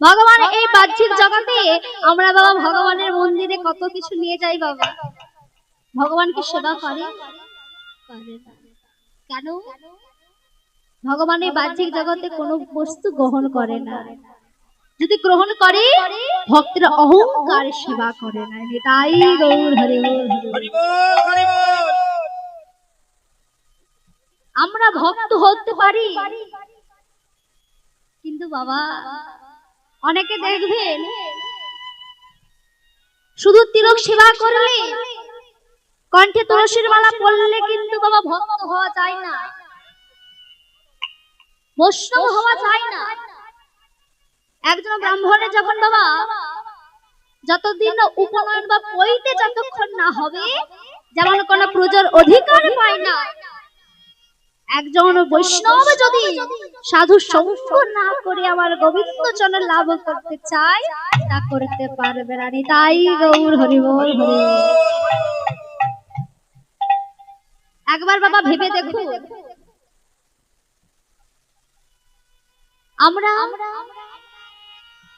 ভগবান এই বাহ্যিক জগতে আমরা বাবা ভগবানের মন্দিরে কত কিছু নিয়ে যাই বাবা, ভগবানকে সেবা করে কেন? ভগবান এই বাহ্যিক জগতে কোনো বস্তু গ্রহণ করে না, যদি গ্রহণ করে ভক্তের অহংকার সেবা করে না। তাই গৌর হরি বল হরি বল হরি বল। আমরা ভক্ত হতে পারি, কিন্তু বাবা অনেকে দেখবেন শুধু তিলক সেবা করলে, কণ্ঠে তুলসীর মালা পড়লে কিন্তু বাবা ভক্ত হওয়া যায় না, বৈষ্ণব হওয়া যায় না। একজন ব্রাহ্মণের যখন বাবা যতদিন উপনয়ন বা পৈতে যতক্ষণ না হবে, যেমন কোন প্রজার অধিকার পায় না, একজন বৈষ্ণব যদি সাধু সঙ্গ না করে আমার গোবিন্দ চরণ লাভ করতে চায়, তা করতে পারবে না। তাই গৌর হরি বল হরি বল। একবার বাবা ভেবে দেখুন, আমরা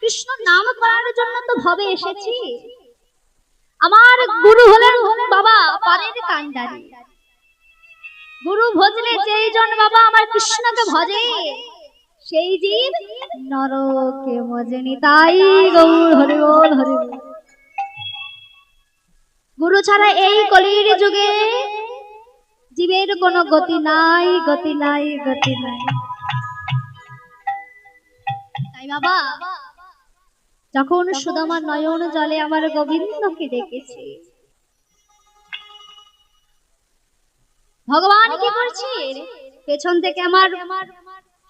কৃষ্ণ নাম করার জন্য তো ভবে এসেছি। আমার গুরু হলেন বাবা পারের কান্ডারি। গুরু ভজলে যেই জন বাবা আমার কৃষ্ণকে ভজে, সেই জীব নরকে মজেনি। তাই গৌর হরি বল হরি বল। গুরু ছাড়া এই কলির যুগে জীবের কোনো গতি নাই, গতি নাই, গতি নাই। তাই বাবা যখন সুদামা নয়ন জলে আমার গোবিন্দকে ডেকেছে, ভগবান কি করছে? পেছন থেকে আমার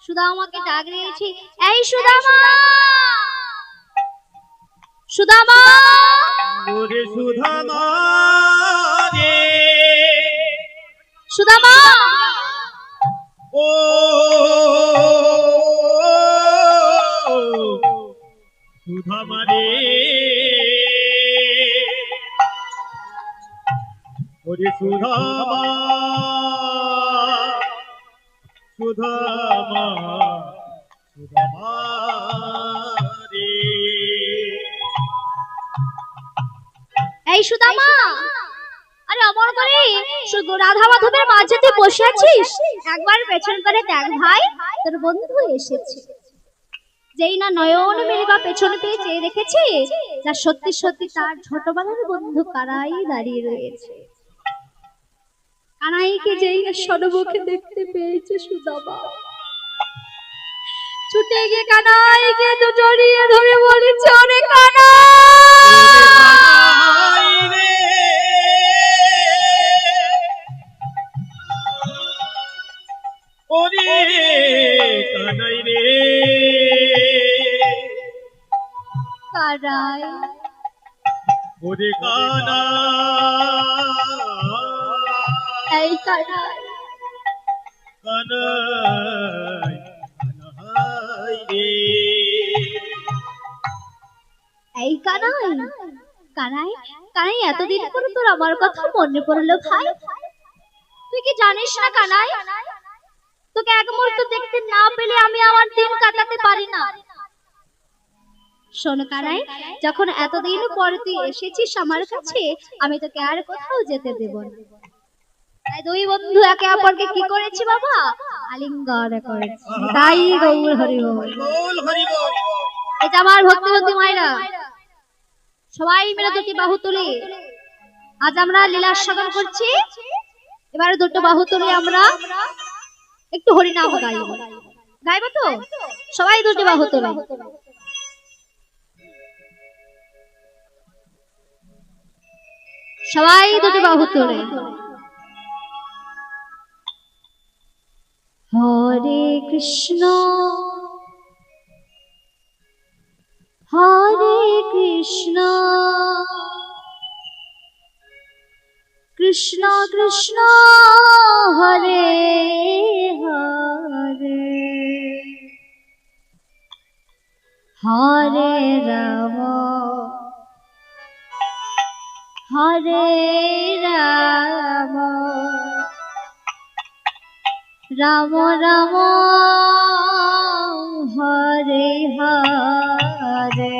সুদামাকে ডাক দিয়েছে, এই সুদামা, সুদামা, ওরে সুদামা রে, সুদামা, ও সুদামা রে, ওরে সুদামা, সুদামা, সুদামা রে। এই সুদামা, আরে অমর করে রাধা মাধবের মাঝে তুই বসে আছিস, একবার পেছন করে দেখ ভাই, তোর বন্ধু এসেছে। যেই না নয়ন মেলিবা পেছন পেয়ে চেয়ে দেখেছে, যা সত্যি সত্যি তার ছোটবেলার বন্ধু কানাই দাঁড়িয়ে রয়েছে। কানাইকে যেই না সর্বমুখে দেখতে পেয়েছে সুদামা, ছুটে গিয়ে কানাইকে তো জড়িয়ে ধরে বলেছে, অনেক কানাই রে, ওরে কানাই রে, কানাই, ওরে কানাই, এই কানাই, কানাই, কানাই রে, এই কানাই, কানাই, কানাই, এতদিন পরে তোর আমার কথা মনে পড়লো ভাই। তুই কি জানিস না কানাই, তোকে এক মুহূর্ত দেখতে না পেলে আমি আমার দিন কাটাতে পারি না। শোন কানাই, যখন এতদিন পরে তুই এসেছিস আমার কাছে, আমি তোকে আর কোথাও যেতে দেব না। তাই দুই বন্ধু একে অপরকে কি করেছি বাবা? আলিঙ্গন করেছি। তাই গৌর হরি বল হরি বল। এই যে আমার ভক্তিবতী মায়েরা সবাই মিলে দুটি বাহু তুলি, আজ আমরা লীলা আস্বাদন করছি। এবারে দুটো বাহু তুলে আমরা একটু হরিনাম গাইব। গাইব তো? সবাই দুটি বাহু তুলে, সবাই দুটি বাহু তুলে। হরে কৃষ্ণ হরে কৃষ্ণ কৃষ্ণ কৃষ্ণ হরে হরে, হরে রাম হরে রাম, রাম রাম হরে হরে। হরে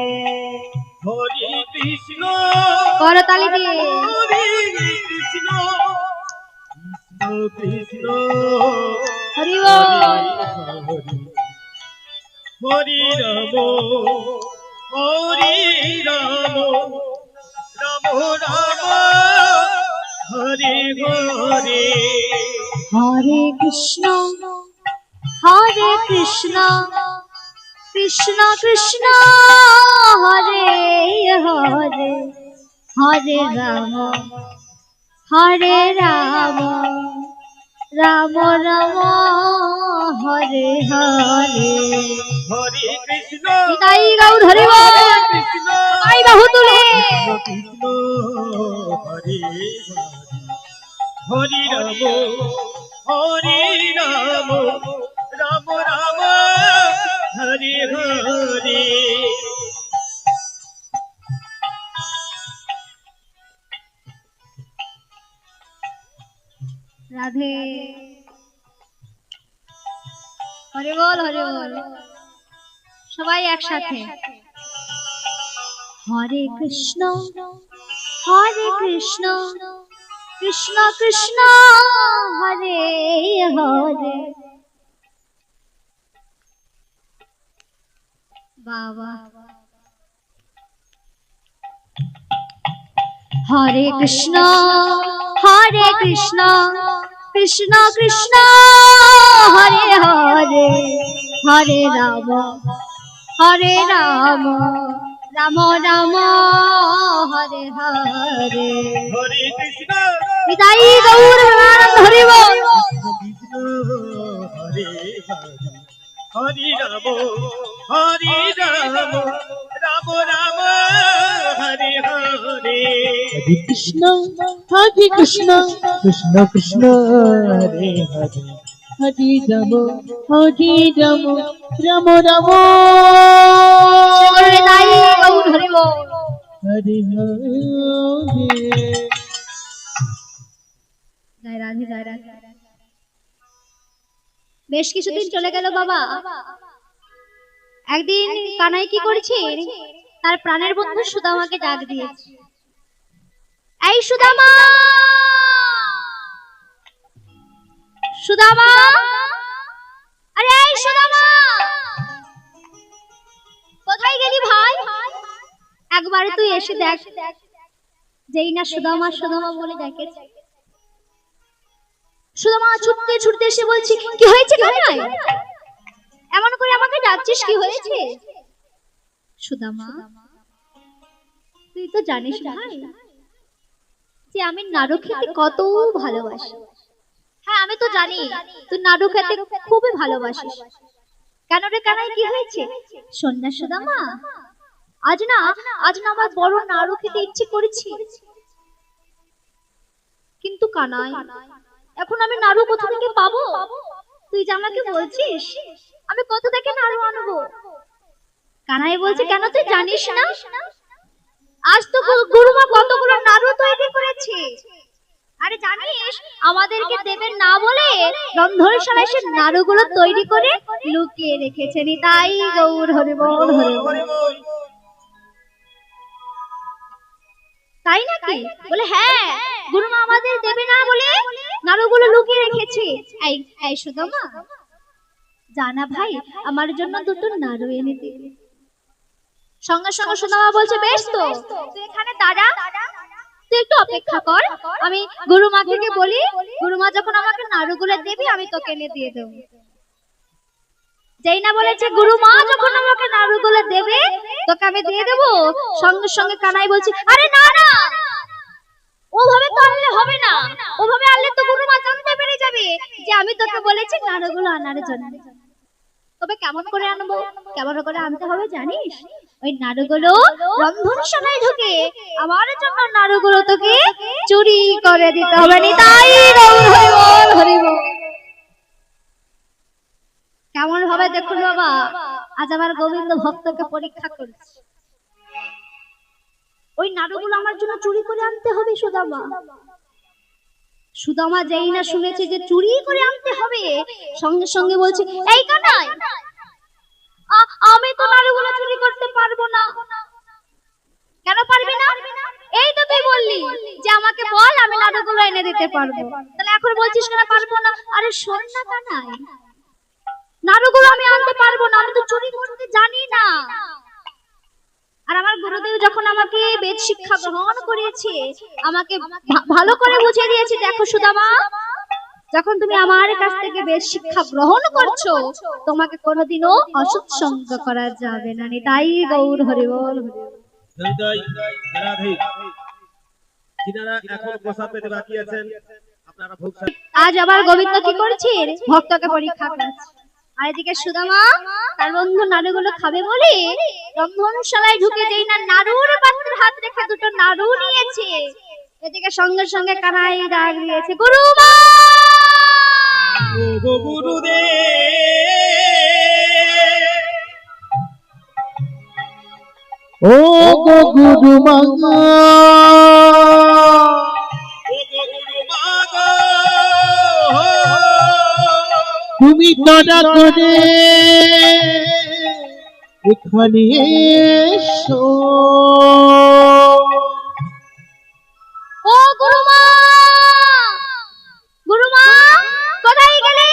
হরে কৃষ্ণ করতালি দিয়ে হরে কৃষ্ণ কৃষ্ণ হরি হরি রাম হরি রাম রাম রাম হরে হরে হরে কৃষ্ণ হরে কৃষ্ণ কৃষ্ণ কৃষ্ণ হরে হরে হরে রাম রাম রাম হরে হরে হরে কৃষ্ণ নিতাই গৌর হরি বল কৃষ্ণ আই বাহু তুলে কৃষ্ণ হরে হরে রাম হরে রাম রাম রাম হরে হরে রাধে হরি বল সবাই একসাথে হরে কৃষ্ণ কৃষ্ণ কৃষ্ণ হরে হরে বাবা হরে কৃষ্ণ কৃষ্ণ কৃষ্ণ হরে হরে হরে রাম রাম রাম হরে হরে হরে কৃষ্ণ নিতাই গৌর প্রেমানন্দ হরি বল কৃষ্ণ হরে হরে হরে রাম রাম রাম হরে হরে হরে কৃষ্ণ কৃষ্ণ কৃষ্ণ হরে হরে হরে রাম রাম রাম নিতাই গৌর হরি বল হরে হরে জয় রাধে জয় রাধে বেশ কিছুদিন চলে গেল বাবা একদিন কানাই কি করেছে তার প্রাণের বন্ধু সুদামাকে ডাক দিয়েছে এই সুদামা সুদামা আরে এই সুদামা কোথায় গেলি ভাই একবারে তুই এসে দেখ যেই না সুদামা বলে ডেকেছে সুদামা ছুটতে এসে বলছি কি হয়েছে কানাই এমন করে আমাকে ডাকছিস কি হয়েছে সুদামা তুই তো জানিস ভাই যে আমি নাড়ু খেতে কত ভালোবাসি হ্যাঁ আমি তো জানি তুই নাড়ু খেতে খুবই ভালোবাসিস কেন রে কানাই কি হয়েছে শোন না সুদামা আজ না আমার বড় নাড়ু খেতে ইচ্ছে করেছে কিন্তু কানাই এখন আমি নাড়ু কোথা থেকে পাবো তুই যে আমাকে বলছিস আমি কোথা থেকে নাড়ু আনবো কানাই বলছে কেন তুই জানিস না আজ তো গুরুমা কতগুলো নাড়ু তৈরি করেছে আরে জানিস আমাদেরকে দেবেন না বলে রন্ধনশালায় সে নাড়ুগুলো তৈরি করে লুকিয়ে রেখেছে নিতাই গৌর হরি বল তাই নাকি বলে হ্যাঁ গুরুমা আমাদের দেবে না বলে নাড়ুগুলো লুকিয়ে রেখেছে এই সুদামা জানা ভাই আমার জন্য দুটো নাড়ু এনে দে সঙ্গে সঙ্গে সুদামা বলছে বেশ তো তুই এখানে দাঁড়া তুই একটু অপেক্ষা কর আমি গুরুমাকে বলি গুরুমা যখন আমাকে নাড়ুগুলো দেবে আমি তোকে এনে দিয়ে দেব যেই না বলেছে গুরুমা যখন আমাকে নাড়ুগুলো দেবে তোকে আমি দিয়ে দেব সঙ্গে সঙ্গে কানাই বলছে আরে না ওভাবে তো আনলে হবে না ওভাবে আনলে তো গুরুমা জানতে পেরে যাবে যে আমি তোকে বলেছি নাড়ুগুলো আনার জন্য তবে কেমন করে আনবো কেমন করে আনতে হবে জানিস ওই নাড়ুগুলো রন্ধনশালায় ঢুকে আমার জন্য নাড়ুগুলো তোকে চুরি করে দিতে হবে নিতাই গৌর হরি বল কেমন ভাবে দেখুন বাবা আজ আমার গোবিন্দ ভক্তকে পরীক্ষা করছে ওই নাড়ুগুলো আমার জন্য চুরি করে আনতে হবে সুদামা যেই না শুনেছে যে চুরি করে আনতে হবে সঙ্গে সঙ্গে বলছে এই কানাই আমি তো নাড়ুগুলো চুরি করতে পারবো না পারবো। তাহলে এখন বলছিস কেন পারবো না? আরে শোন না কানাই, নাড়ুগুলো আমি আনতে পারবো না, আমি তো চুরি করতে জানি না। আর আমার গুরুদেব যখন আমাকে বেদ শিক্ষা গ্রহণ করিয়েছে, আমাকে ভালো করে বুঝিয়ে দিয়েছে, দেখো সুদামা, যখন তুমি আমার কাছ থেকে বেদ শিক্ষা গ্রহণ করছো, তোমাকে কোনোদিনও অসৎ সঙ্গ করা যাবে না। তাই গৌর হরি বল। হৃদয় রাধে কিনারা এখন প্রসাদ পেতে বাকি আছেন, আপনারা ভোগ আজ আবার গোবিন্দ কি করছে? ভক্তকে পরীক্ষা করছে। আর এদিকে সুদামা তার বন্ধু নাড়ুগুলো খাবে বলে রন্ধনশালায় ঢুকে যেই না নাড়ুর পাত্রে হাত রেখে দুটো নাড়ু নিয়েছে, এদিকে সঙ্গে সঙ্গে কানাই ডাক দিয়েছে, গুরুমা ও গুরুদেব, ও গো গুরু মাগো, তুমি দয়া করে এখানে এসো। ও গুরুমা, গুরুমা কোথায় গেলে?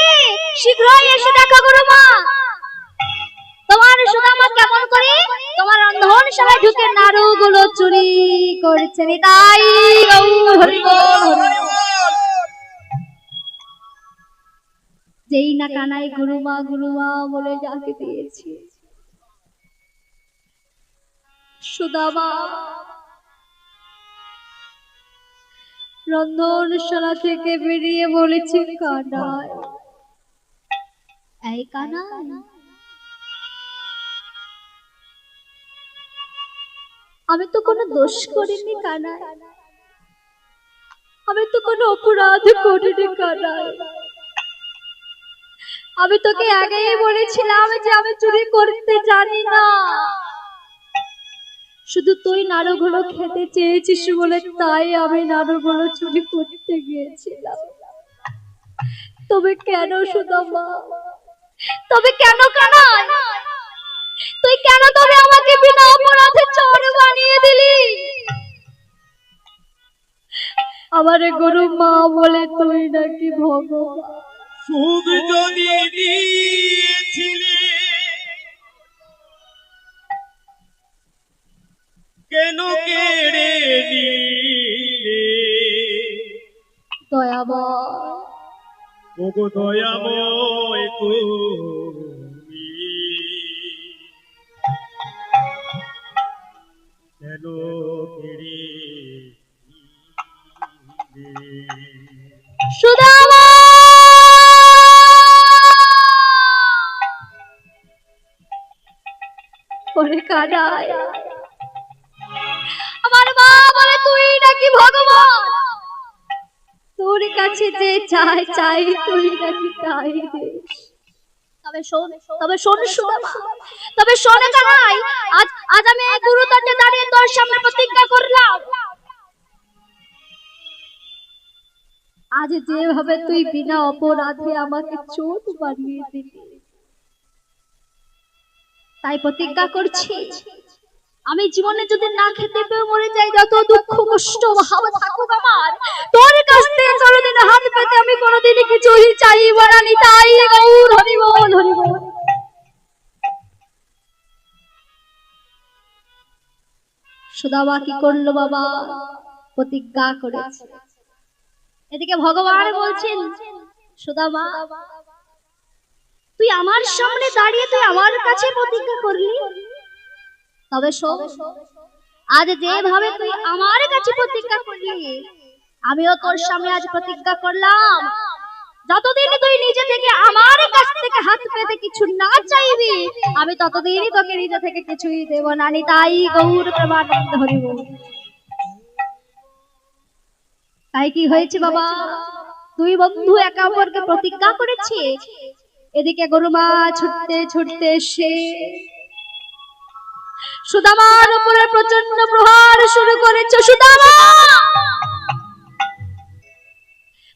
শীঘ্রই এসে দেখো গুরুমা, তোমার সুদামা কেমন করে তোমার রন্ধনশালায় ঢুকে নাড়ুগুলো চুরি করছে। তাই গৌর হরি বল। যেই না কানাই গুরুমা গুরুমা বলে ডাকে দিয়েছে, সুদামা রন্ধনশালা থেকে বেরিয়ে বলেছে, কানাই, এই কানাই, আমি তো কোনো দোষ করিনি কানাই, আমি তো কোনো অপরাধ করিনি কানাই, আমি তোকে আগেই বলেছিলাম যে আমি চুরি করতে জানি না, শুধু তুই নাড়ুগুলো খেতে চেয়েছিস বলে তাই আমি নাড়ুগুলো চুরি করতে গিয়েছিলাম। তবে কেন সুদামা, তবে কেন কানাই, তুই কেন তবে আমাকে বিনা অপরাধে চোর বানিয়ে দিলি? আমার গুরু মা বলে তুই নাকি ভগবান। সুখ যদি দিয়েছিলে কেন কেড়ে নিলে? দয়াময়, ওগো দয়াময় তুমি কেন কেড়ে নিলে? সুদামা ওরে কানাই, আমার মা বলে তুই নাকি ভগবান, তোর কাছে যে চাই চাই তুই নাকি তাই দিস। তবে শোন, তবে শোন সুদামা, তবে শোন কানাই, আজ আজ আমি এই গুরুতটে দাঁড়িয়ে তোর সামনে প্রতিজ্ঞা করলাম, আজ যেভাবে তুই বিনা অপরাধে আমাকে চোট বানিয়ে দিলি, তাই প্রতিজ্ঞা করছি আমি জীবনে যদি না খেতে পেয়ে মরে যাই, যত দুঃখ কষ্ট ভাব থাকুক আমার, তোর কাছ থেকে কোনোদিন হাত পেতে আমি কোনোদিন কিছুই চাইব না। তাই গৌর হরি বল, হরি বল। সুদামা কি করলো বাবা? প্রতিজ্ঞা করেছে। এদিকে ভগবান বলছেন, সুদামা তুই আমার সামনে দাঁড়িয়ে তুই আমার কাছে প্রতিজ্ঞা করলি, তবে শোন, আজ যেভাবে তুই আমার কাছে প্রতিজ্ঞা করলি, আমিও তোর সামনে আজ প্রতিজ্ঞা করলাম, যতদিন তুই নিজে থেকে আমার কাছ থেকে হাত পেতে কিছু না চাইবি, আমি ততদিনই তোকে নিজে থেকে কিছুই দেব না। তাই গৌর প্রেমানন্দ হরি বল। তাই কি হয়েছে বাবা? দুই বন্ধু একে অপরকে প্রতিজ্ঞা করেছে। এদিকে গরুমা ছুটতে ছুটতে এসে সুদামার উপরে প্রচন্ড প্রহার শুরু করেছে। সুদামা,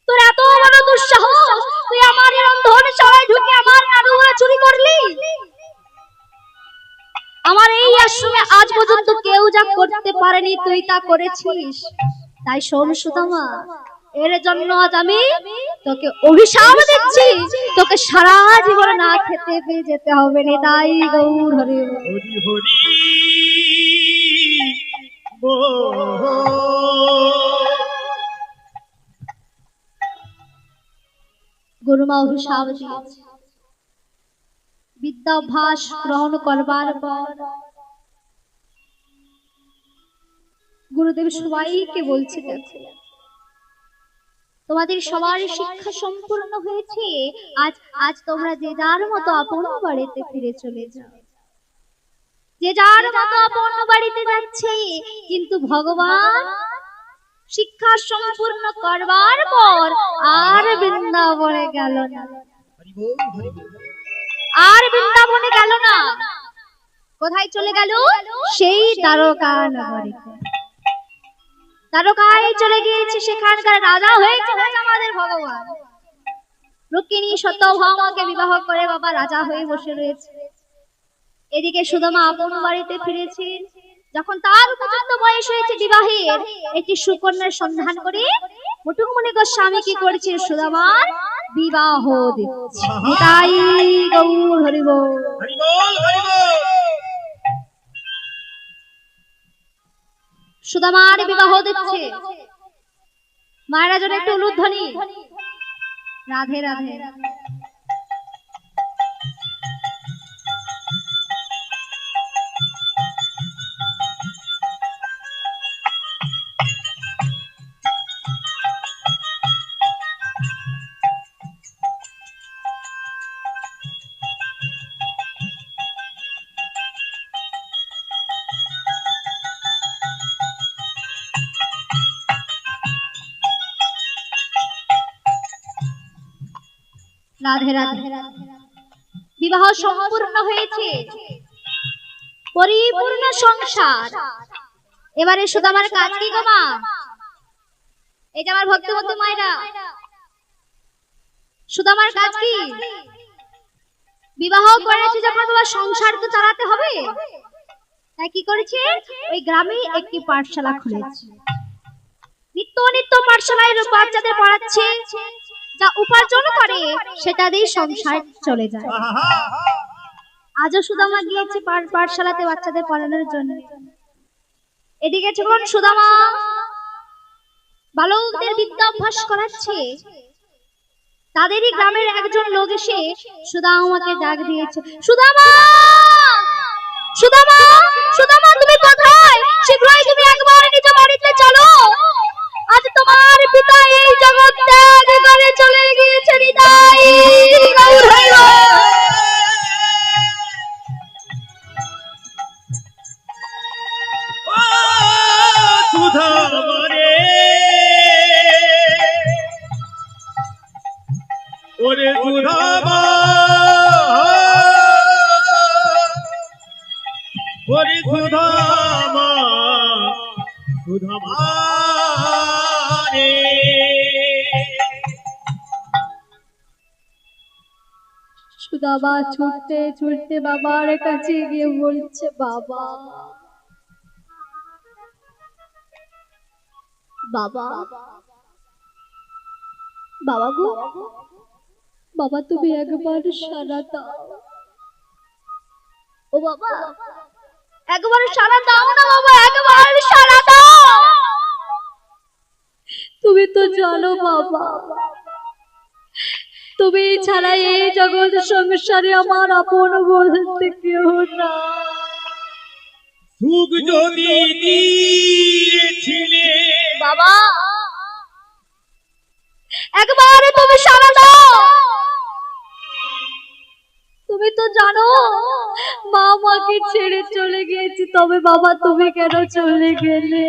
তোর এত বড় দুঃসাহস, তুই আমার রন্ধনশালায় ঢুকে আমার নাড়ুগুলো চুরি করলি? আমার এই আশ্রমে আজ পর্যন্ত কেউ যা করতে পারেনি তুই তা করেছিস। তাই শোন সুদামা, এর জন্য আজ আমি তোকে অভিশাপ দিচ্ছি, তোকে সারা জীবন না খেতে পেয়ে যেতে হবে। নিতাই গৌর হরি বল। হরি হরি বল। গুরুমা অভিশাপ দিয়েছে। বিদ্যাভ্যাস গ্রহণ করবার পর গুরুদেব সবাইকে বলছে, তোমাদের সবার শিক্ষা সম্পূর্ণ হয়েছে, আজ আজ তোমরা যে যার মতো আপন বাড়িতে ফিরে চলে যাও। যে যার মতো আপন বাড়িতে যাচ্ছে, কিন্তু ভগবান শিক্ষা সম্পূর্ণ করবার পর আর বৃন্দাবনে গেল না। হরি বল, হরি বল। আর বৃন্দাবনে গেল না। কোথায় চলে গেল? সেই দ্বারকা নগরীতে। দ্বারকায় চলে গিয়েছে, সেখানকার রাজা হয়েছে আমাদের ভগবান। রুক্মিণী সত্যভামাকে বিবাহ করে বাবা রাজা হয়ে বসে রয়েছে। এদিকে সুদামা আপন বাড়িতে ফিরেছেন। যখন তার উপযুক্ত বয়স হয়েছে বিবাহের, একটি সুকন্যার সন্ধান করে মুটুকমণি গোস্বামী কি করেছে? সুদামার বিবাহ দিচ্ছে। তাই গৌর হরি বল। হরি বল, হরি বল। সুদামার বিবাহ দিচ্ছে। মায়েরা যেন একটু উলুধ্বনি। রাধে রাধে। রাধে রাধে। বিবাহ সম্পূর্ণ হয়েছে, পরিপূর্ণ সংসার। এবারে সুদামার কাজ কি গো মা? এই যে আমার ভক্তবতী মায়েরা, সুদামার কাজ কি? বিবাহ করেছে যখন তোমার সংসার তো চালাতে হবে, তাই কি করেছে? ওই গ্রামে একটি পাঠশালা খুলেছে। নিত্য নিত্য পাঠশালায় বাচ্চাদের পড়াচ্ছে, যা উপার্জন করে সেটা দিয়ে সংসার চলে যায়। আজও সুদামা গিয়েছে পাঠশালাতে বাচ্চাদের পড়ানোর জন্য। এদিকে যখন সুদামা বালকদের বিদ্যা অভ্যাস করাচ্ছে, তাদেরই গ্রামের একজন লোক এসে সুদামাকে ডাক দিয়েছে, সুদামা, সুদামা, সুদামা তুমি কোথায়? শীঘ্রই তুমি একবার নিজ বাড়িতে চলো, আজ তোমার পিতা এই জগৎ ত্যাগ করে চলে গিয়েছে। নিতাই গৌর হরি বল। সুধামারে ওরে সুধামা, ওরে সুধামা, সুধামারে। সুদামা ছুটতে ছুটতে বাবার কাছে গিয়ে বলছে, বাবা, বাবা, বাবা গো, বাবা তুমি একবার সারা দাও। ও বাবা, একবার সারা দাও না বাবা, একবার সারা দাও। তুমি তো জানো বাবা, তুমি ছাড়া এই জগৎ সংসারে আমার আপন বলতে কেউ না। সুখ যদি দিয়েছিলে বাবা, একবার তুমি সারা দাও। তুমি তো জানো মা আমাকে ছেড়ে চলে গিয়েছি, তবে বাবা তুমি কেন চলে গেলে?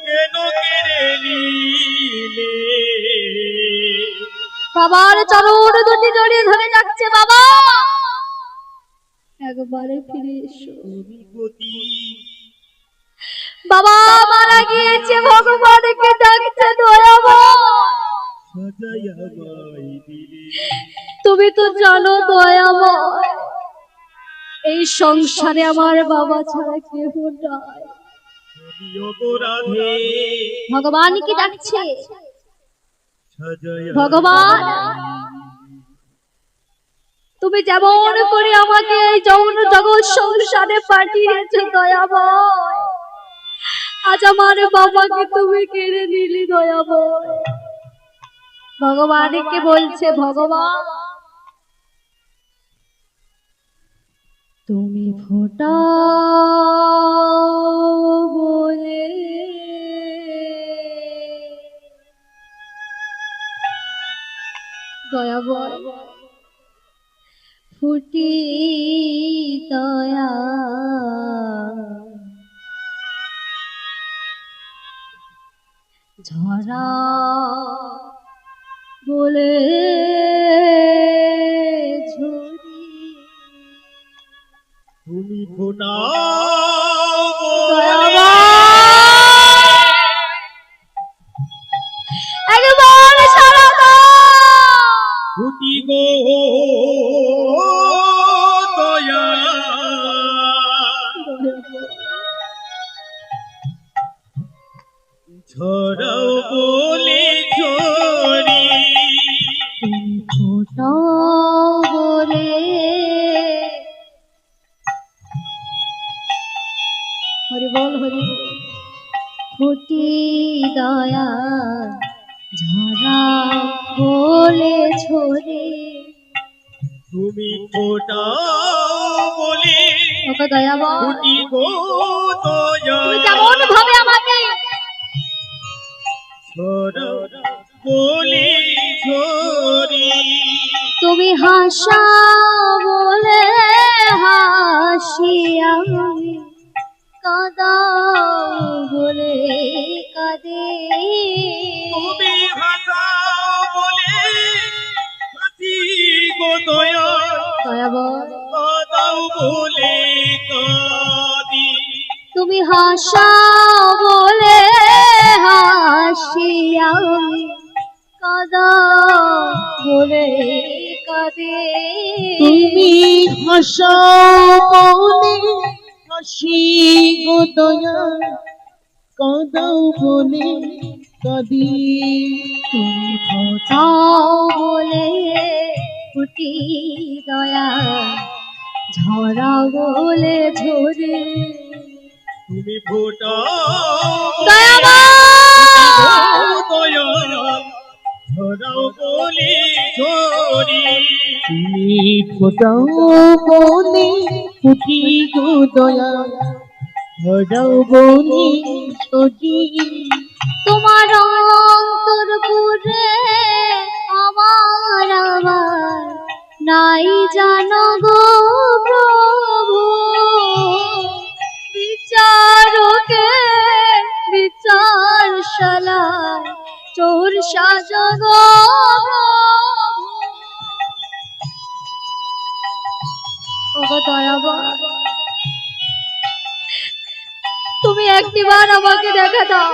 কেন কেড়ে নিলে? বাবার চরণ দুটি জড়িয়ে ধরে যাচ্ছে, বাবা একবারে ফিরে এসো। বাবা মারা গিয়েছে, ভগবানকে ডাকছে দয়াময়। তুমি তো জানো দয়াময়, এই সংসারে আমার বাবা ছাড়া কেউ নাই। ভগবানকে ডাকছে, ভগবান, তুমি যেমন করে আমাকে এই যৌন জগৎ সংসারে পাঠিয়েছো দয়াময়, আজ আমার বাবাকে তুমি কেড়ে নিলি দয়াময়। ভগবানকে বলছে, ভগবান তুমি ফোটাও বলে দয়াময় ফুটি দয়া ঝরা বলে ঝরি তুমি ফোটাও একবার সারা ফুটি গো দয়া ঝরাও বলে ঝরি তুমি ফোটাও বলে হরি বল হরি বল ফুটি দয়া ঝরা বলে ঝরে তুমি ফোটাও বলে ওকে দয়া বল ফুটি গো দয়া তুমি কেমন ভাবে আমাকে ঝরাও বলে ঝরি তুমি হাসা বলে হাসি আমি কাঁদাও বলে কাঁদে তুমি হাসাও বলে হাসি গো দয়া দয়া বল কাঁদাও বলে কাঁদি তুমি হাসা বলে হাসি আমি কাঁদাও বলে কাঁদে তুমি হাসা বলে হাসি গো দয়া কাঁদাও বলে কাঁদি তুমি ফোটাও বলে ফুটি দয়া ঝরা বলে ঝরে তুমি ফোটাও দয়াময় দয়া ঝরাও বলে ঝরি তুমি ফোটাও বলে ফুটি গো দয়া ঝরাও বলে ঝরি তোমার অন্তর পুরে আমার আবার নাই জানো গো প্রভু বিচারকে বিচারশালায় চোর সাজগ ওগো দয়াবর তুমি একটিবার আমাকে দেখা দাও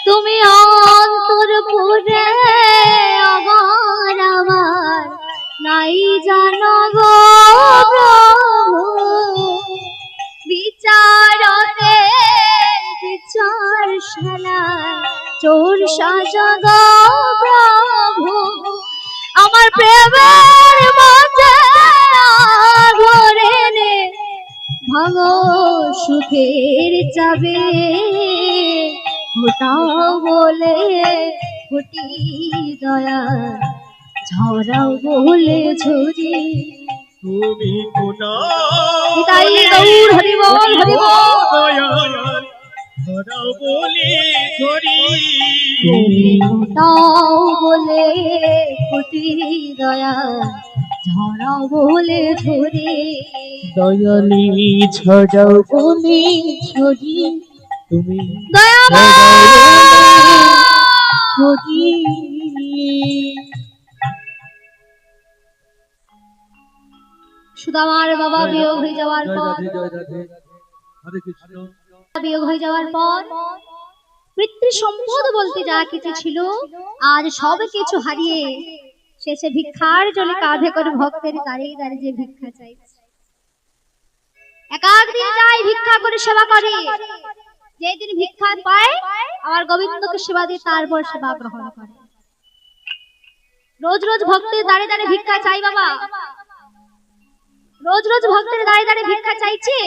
তুমি অন্তর পুরে আবার আমার নাই জানো গো প্রভু বিচারতে বিচারশালায় চোর সাজগ প্রভু আমার প্রেমের মাঝে ধরে নে ভাঙো সুখের চাবে ফোটাও বলে ফুটি দয়া ঝরাও বলে ঝরি তুমি তাই গৌর হরি বল হরি বল দয়া ঝরাও বলে ঝরি তুমি ফোটাও বলে ফুটি দয়া ঝরাও বলে ঝরি দয়ালি ছড়াও বলে ঝরি তুমি ঝরি সুদামার বাবা বিয়োগ হয়ে যাওয়ার পর হরে কৃষ্ণ বিয়োগ হয়ে যাওয়ার পর পিতৃ সম্পদ বলতে যা কিছু ছিল আজ সব কিছু হারিয়ে শেষে ভিক্ষার জলে কাঁধে করে ভক্তের দাঁড়িয়ে দাঁড়িয়ে যে ভিক্ষা চাইছে এক এক দিন যায় ভিক্ষা করে সেবা করে, যেদিন ভিক্ষা পায় আমার গোবিন্দকে সেবা দিয়ে তারপর সেবা গ্রহণ করে। রোজ রোজ ভক্তের দাঁড়ে দাঁড়ে ভিক্ষা চাই বাবা, রোজ রোজ ভক্তের দাঁড়ে দাঁড়ে ভিক্ষা চাইছে,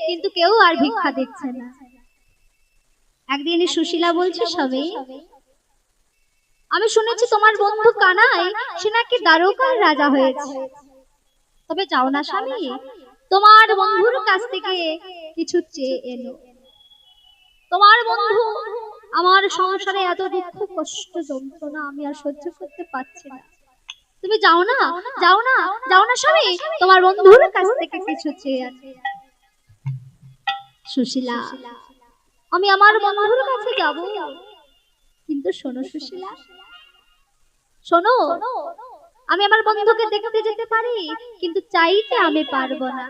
কিন্তু কেউ আর ভিক্ষা দিচ্ছে না। একদিন সুশীলা বলছে, স্বামী আমি শুনেছি তোমার বন্ধু কানাই সে নাকি দ্বারকার রাজা হয়েছে, তবে যাও না স্বামী, তোমার বন্ধুর কাছ থেকে কিছু চেয়ে এলো। তোমার বন্ধু আমার সংসারে এত দুঃখ কষ্ট যন্ত্রণা আমি আর সহ্য করতে পারছি না, তুমি যাও না, যাও না, যাও না স্বামী, তোমার বন্ধুর কাছ থেকে কিছু চেয়ে আনো। সুশীলা, আমি আমার বন্ধুর কাছে যাব, কিন্তু শোনো সুশীলা, শোনো, আমি আমার বন্ধুকে দেখতে যেতে পারি, কিন্তু চাইতে আমি পারবো না।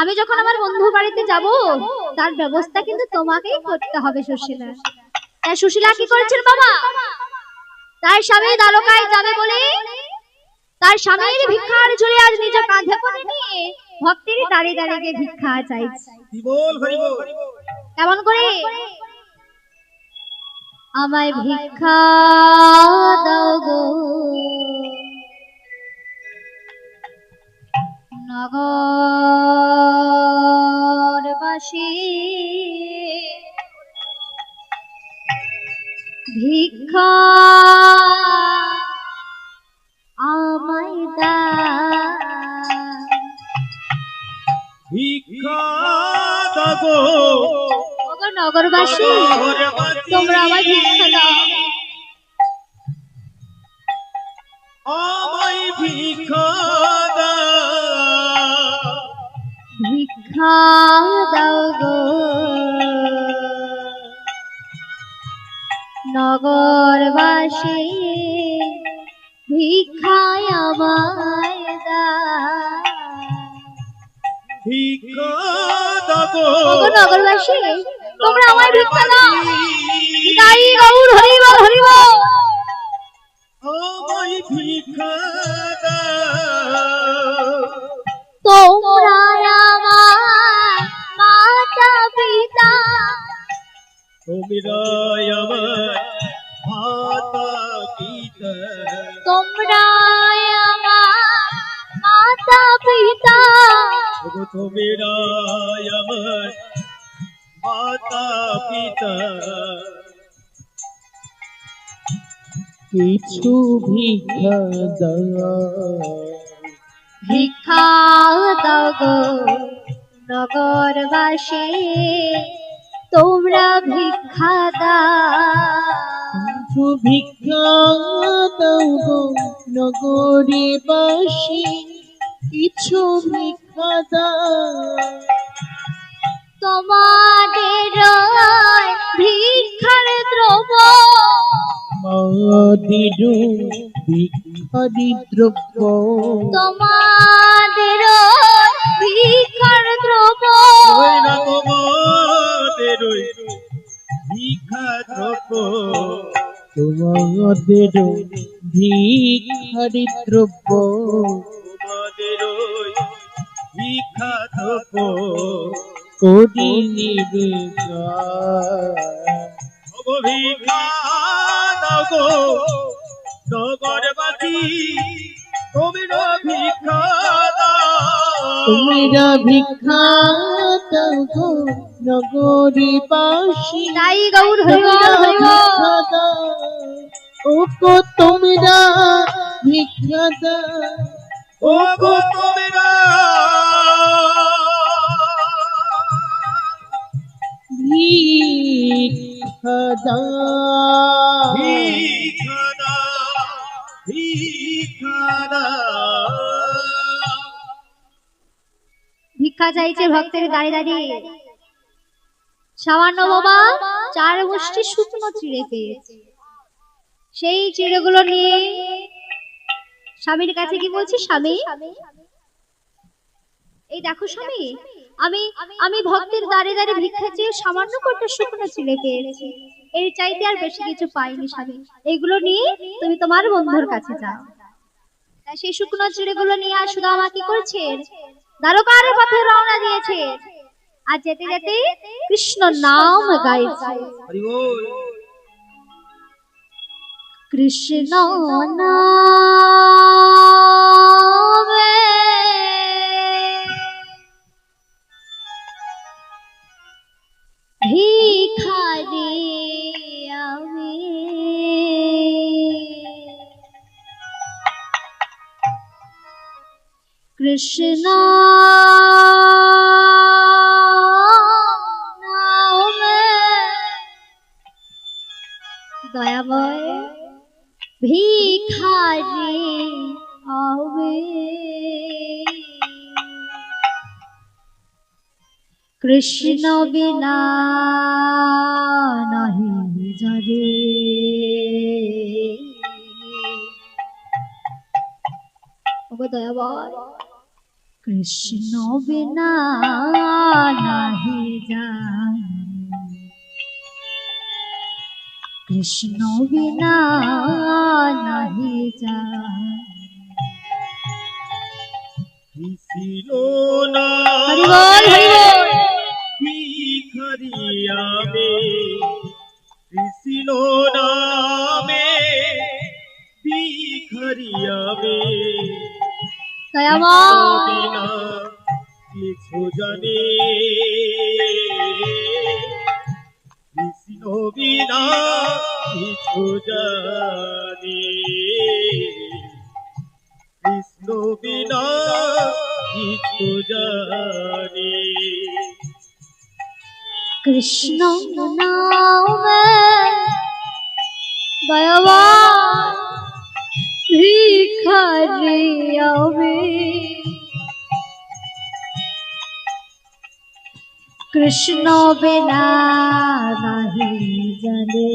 আমি যখন আমার বন্ধু বাড়িতে যাব তার ব্যবস্থা কিন্তু তোমাকেই করতে হবে সুশীলা। তাই সুশীলা কি করেছেন বাবা, তার স্বামী দ্বারকায় যাবে বলে তার স্বামীর ভিক্ষার ঝুলি আজ নিজে কাঁধে করে নিয়ে ভক্তের দাঁড়িয়ে দাঁড়িয়ে গিয়ে ভিক্ষা চাইছে। কেমন করে, আমায় ভিক্ষা দাও গো নগরবাসী, ভিক্ষা আমায় দাও, ভিক্ষা দাও ওগো নগরবাসী, তোমরা আমায় ভিক্ষা দাও, আমায় ভিক্ষা দাও, ভিক্ষা দাও গো নগরবাসী, ভিক্ষায় আমায় দাও, ভিক্ষা দাও ওগো নগরবাসী, তোমরা আমায় ভিক্ষা দাও। তাই গৌর হরি বল, হরি বল। আমায় ভিক্ষা দাও, তোমরা আমার মাতা পিতা, তোমরা আমার মাতা পিতা, তোমরা আমার মাতা পিতা, তোমরা আমার মাতা পিতা, কিছু ভিক্ষা দাও, ভিক্ষা দাও গো নগরবাসী, তোমরা ভিক্ষা দাও, কিছু ভিক্ষা দাও গো নগরীবাসী, কিছু ভিক্ষা দাও, তোমাদের ভিক্ষার দ্রব্য, মাদির ভিক্ষারি দ্রব্য, তোমাদের ভিক্ষার দ্রব্য, ওই না তোমাদের ভিক্ষা দ্রব্য, তোমাদের ভিক্ষারি দ্রব্য, তোমাদের ভিক্ষা দ্রব্য, করি নিবেদন, ভিক্ষা দাও গো নগরবাসী, তোমরা ভিক্ষা দাও, তোমরা ভিক্ষা দাও গো নগরীবাসী, তাই গৌর হরি বল, হরি বল। ভিক্ষা দাও, ও গো তোমরা ভিক্ষা দাও, ও গো তোমরা ভিক্ষা দাও, ভিক্ষা দাও, ভিক্ষা দাও, ভিক্ষা চাইছে ভক্তের দাঁড়িয়ে দাঁড়িয়ে। সামান্য বাবা 4 মুষ্টি শুকনো চিড়ে পেয়েছে, সেই চিড়েগুলো নিয়ে স্বামীর কাছে কি বলছি, স্বামী এই দেখো স্বামী, আমি আমি ভক্তের দাঁড়িয়ে দাঁড়িয়ে ভিক্ষা চেয়ে সামান্য কটা শুকনো চিড়ে পেয়েছি, এর চাইতে আর বেশি কিছু পাইনি স্বামী, এইগুলো নিয়ে তুমি তোমার বন্ধুর কাছে যাও। তাই সেই শুকনো চিড়েগুলো নিয়ে আর সুদামা কি করছেন, দ্বারকার পথে রওনা দিয়েছে। আর যেতে যেতে কৃষ্ণ নাম গাইছে। হরি বল। কৃষ্ণ নামে ভিখারি আমি, কৃষ্ণ নামে দয়াময় ভিখারি আমি, কৃষ্ণ বিনা নাহি যারে, ওগো দয়াময় কৃষ্ণ বিনা নাহি যারে, কৃষ্ণ বিনা নাহি যারে। কৃষ্ণ না হরি বল হরি বল। ভিখারি আমি, কৃষ্ণ নামে ভিখারি আমি, দয়াময় বিনা কিছু জানি, কৃষ্ণ বিনা কিছু জানি, কৃষ্ণ বিনা কিছু জানি। কৃষ্ণ নামে দয়াময় ভিখারি আমি, কৃষ্ণ বিনা নাহি জানে,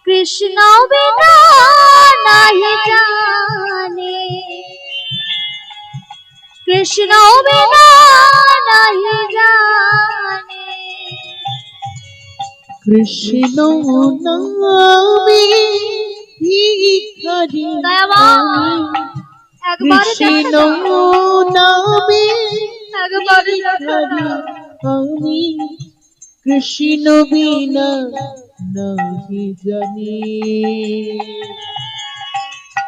কৃষ্ণ বিনা নাহি জানে, কৃষ্ণ বিনা নাহি জানে। কৃষ্ণ নামে ভিখারি দয়াময় একবার কৃষ্ণ নামে ভিখারি আমি, কৃষ্ণ বিনা নাহি জানি,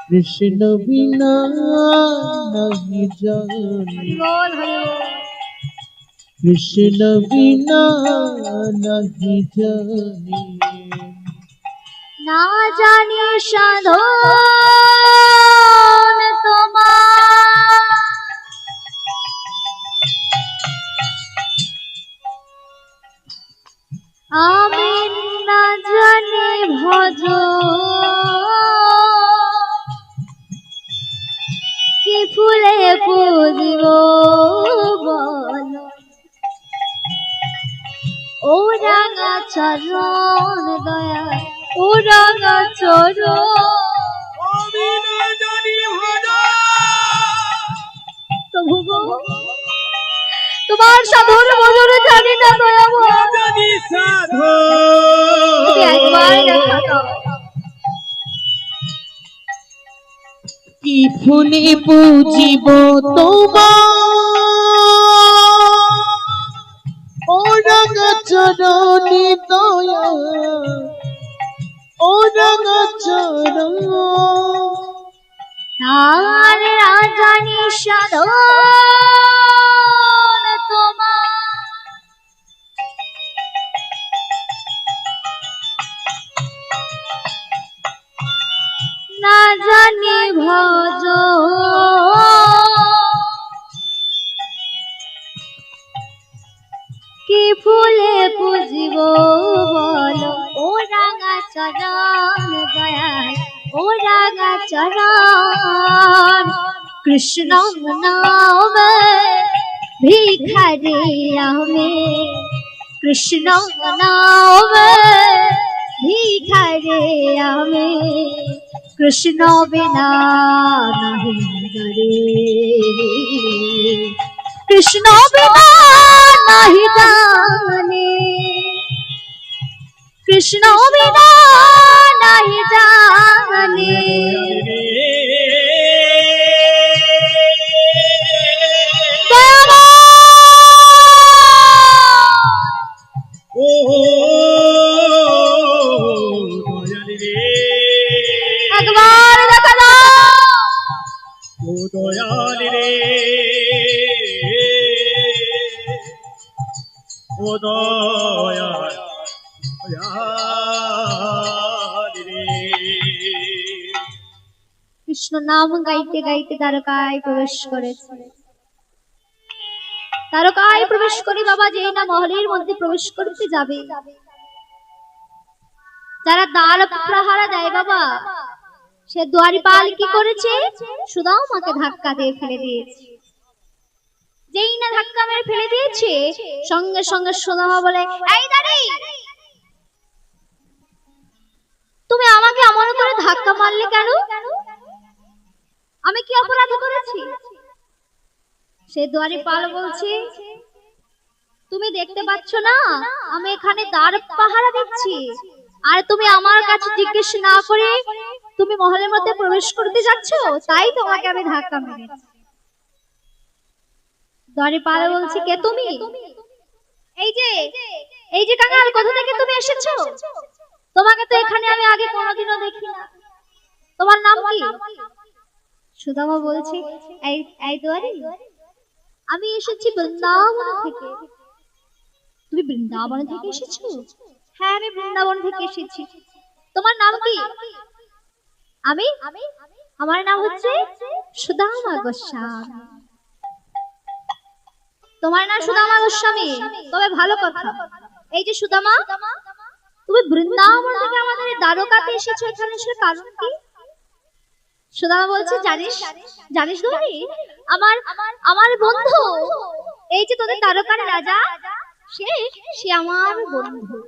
কৃষ্ণ বিনা নাহি জানি, বল হরি বল। কৃষ্ণ বিনা নাহি জানি। না জানি সাধন তোমার, আমি না জানি ভজ, কি ফুলে পুজিব বল, ও রাঙা চরণ দয়া, ও রাঙা চরণ, আমি না জানি ভজ, তবু গো তোমার সাধন ভজন জানি না দয়াময়, না জানি সাধু, তুমি একবার দেখা দাও। কি ফুলে পুজিব তোমার, ও রাঙা চরণে দয়া, ও রাঙা চরণ, তার রাজানি সাধন তোমার, না জানি ভজ, কি ফুলে পুজিব বলো, ও রাঙা চরণ দয়াল, ও রাঙা চরণ, কৃষ্ণ নামে ভিখারি আমি, কৃষ্ণ নামে ভিখারি আমি, কৃষ্ণ বিনা নাহি জানে, কৃষ্ণ বিনা নাহি জানে, কৃষ্ণ বিনা নাহি জানে। একবার দেখা দাও। ও দয়াল রে, ও দয়াল রে। কৃষ্ণ নাম গাইতে গাইতে দ্বারকায় প্রবেশ করেছে। দ্বারকায় প্রবেশ করে বাবা যেই না মহলের মধ্যে প্রবেশ করতে যাবে, যারা দ্বার প্রহারা দেয় বাবা, সে দ্বারপাল কি করেছে? সুদামাকে ধাক্কা দিয়ে ফেলে দিয়েছে। যেই না ধাক্কা মেরে ফেলে দিয়েছে, সঙ্গে সঙ্গে সুদামা বলে, এই দাঁড়ি, তুমি আমাকে এমন করে ধাক্কা মারলে কেন? আমি কি অপরাধ করেছি? সে দ্বারপাল বলছে, তুমি দেখতে পাচ্ছ না আমি এখানে দ্বার পাহারা দিচ্ছি, আর তুমি আমার কাছে জিজ্ঞেস না করে তুমি মহলের মধ্যে প্রবেশ করতে যাচ্ছ, তাই তোমাকে আমি ধাক্কা মেরেছি। দ্বারপাল বলছে, কে তুমি? এই যে কাঙাল, কোথা থেকে তুমি এসেছো? তোমাকে তো এখানে আমি আগে কোনোদিনও দেখি না। তোমার নাম কি? সুদামা বলছে, এই দুয়ারি, আমি এসেছি বৃন্দাবন থেকে। তুমি বৃন্দাবন থেকে এসেছো? হ্যাঁ, আমি বৃন্দাবন থেকে এসেছি। তোমার নাম কি? আমার নাম হচ্ছে সুদামা গোস্বামী। তোমার নাম সুদামা গোস্বামী? তবে ভালো কথা। এই যে সুদামা, তুমি বৃন্দাবন থেকে আমাদের দ্বারকাতে এসেছো, এখানে আসার কারণ কি? সুদামা বলছে, জানিস দুয়ারি, আমার বন্ধু, এই যে তোদের দ্বারকার রাজা, সে আমার বন্ধু,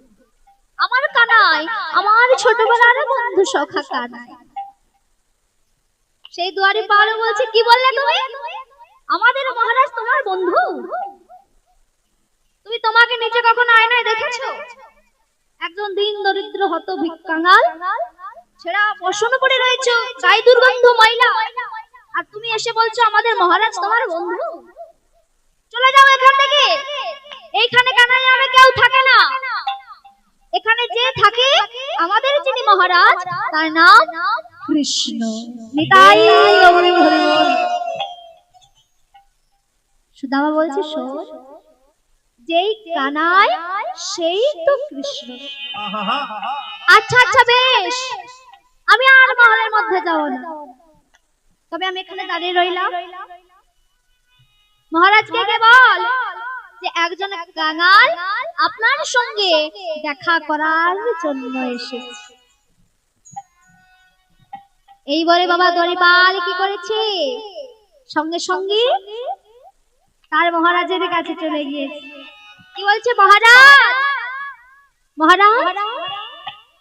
আমার কানাই, আমার ছোটবেলার বন্ধু সখা কানাই। সেই দ্বারপাল বলছে, কি বললে তুমি? আমাদের মহারাজ তোমার বন্ধু? তুমি তোমাকে নিচে কখনো আয়নায় দেখেছো? একজন দিন দরিদ্র হত ভিক্ষাঙ্গাল, ছেঁড়া বসন পড়ে রয়েছে, গায়ে দুর্গন্ধ ময়লা, আর তুমি এসে বলছো আমাদের মহারাজ তোমার বন্ধু? চলে যাও এখান থেকে। এইখানে কানাই নামে কেউ থাকে না। এখানে যে থাকে, আমাদের যিনি মহারাজ, তার নাম কৃষ্ণ। নিতাই গৌর হরি বল। সুদামা বলছে, শোন, যেই কানাই সেই তো কৃষ্ণ। আচ্ছা আচ্ছা, বেশ, আমি আর মহলের মধ্যে যাব না, তবে আমি এখানে দাঁড়িয়ে রইলাম। মহারাজকে কে বল যে একজন কাঙাল আপনার সঙ্গে দেখা করার জন্য এসেছে। এই বলে বাবা দ্বারপাল কি করেছে? সঙ্গে সঙ্গে তার মহারাজের কাছে চলে গিয়েছে। কি বলছে? মহারাজ,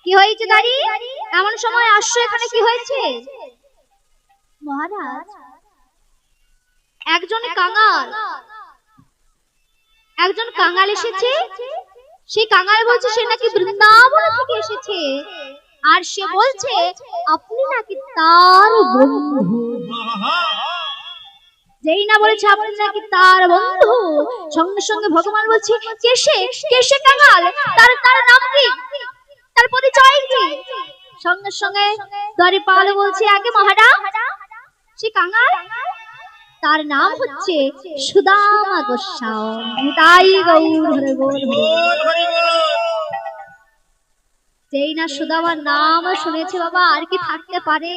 কি হয়েছে দাঁড়ি? এমন সময় আসছো, এখানে কি হয়েছে? মহারাজ, একজন কাঙাল এসেছে। সেই কাঙাল বলছে সে নাকি বৃন্দাবন থেকে এসেছে, আর সে বলছে আপনি নাকি তার বন্ধু। যেই না বলেছে আপনি নাকি তার বন্ধু, সঙ্গে সঙ্গে ভগবান বলছে, কে সে কাঙাল? তার নাম কি? তার পরিচয় কি? সঙ্গে সঙ্গে দ্বারপাল বলছে, আগে মহারাজ, সে কাঙাল, তার নাম হচ্ছে সুদামা গোস্বামী। তাই গৌর হরি বল। যেই না সুদামার নাম শুনেছে বাবা, আর কি থাকতে পারে?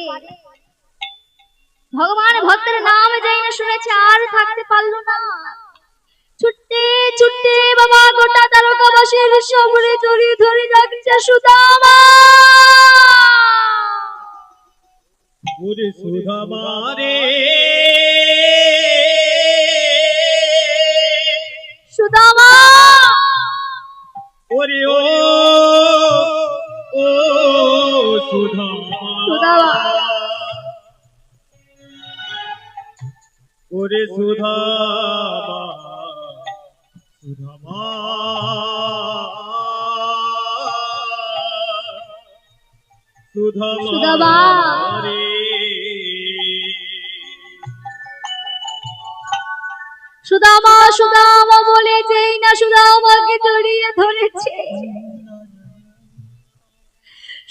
ভগবান ভক্তের নাম যেই না শুনেছে, আর থাকতে পারলো না। ছুটতে ছুটতে বাবা গোটা দ্বারকাবাসীর সামনে জড়িয়ে ধরে যাচ্ছে সুদামা। ওরে সুদামা রে, সুদামা, ওরে ও সুদামা, ওরে সুদামা, সুদামা রে। সুদামা বলে যেই না সুদামাকে জড়িয়ে ধরেছে,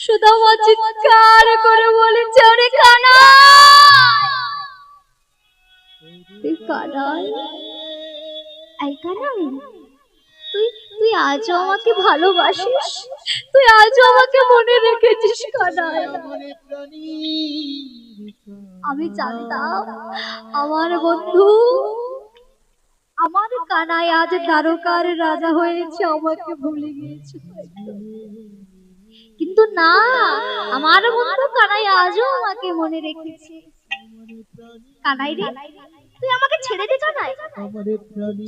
সুদামা চিৎকার করে বলেছে, ওরে কানাই, কানাই, এই কানাই, তুই তুই আজও আমাকে ভালোবাসিস, তুই আজও আমাকে মনে রেখেছিস কানাই। আমি জানতাম আমার বন্ধু, আমার কানাই আজ দ্বারকার রাজা হয়েছে, আমাকে ভুলে গিয়েছে, কিন্তু না, আমার বন্ধু কানাই আজও আমাকে মনে রেখেছে। কানাই রে, তুই আমাকে ছেড়ে দে কানাই,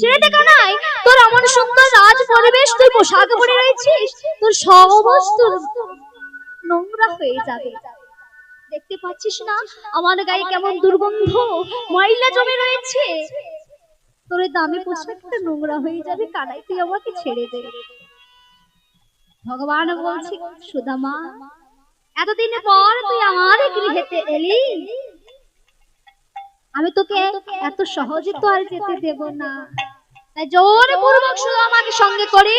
ছেড়ে দে কানাই। তোর এমন সুন্দর রাজ পরিবেশ, তুই পোশাক পরে রয়েছিস, তোর সমস্ত নোংরা হয়ে যাবে। দেখতে পাচ্ছিস না আমার গায়ে কেমন দুর্গন্ধ, ময়লা জমে রয়েছে, তোর দামি পোশাকটা নোংরা হয়ে যাবে। কানাই, তুই আমাকে ছেড়ে দে। ভগবান বলছে, সুদামা, এতদিন পর তুই আমার গৃহেতে এলি, আমি তোকে এত সহজে তো আর যেতে দেব না। তাই জোরপূর্বক সুদামাকে সঙ্গে করে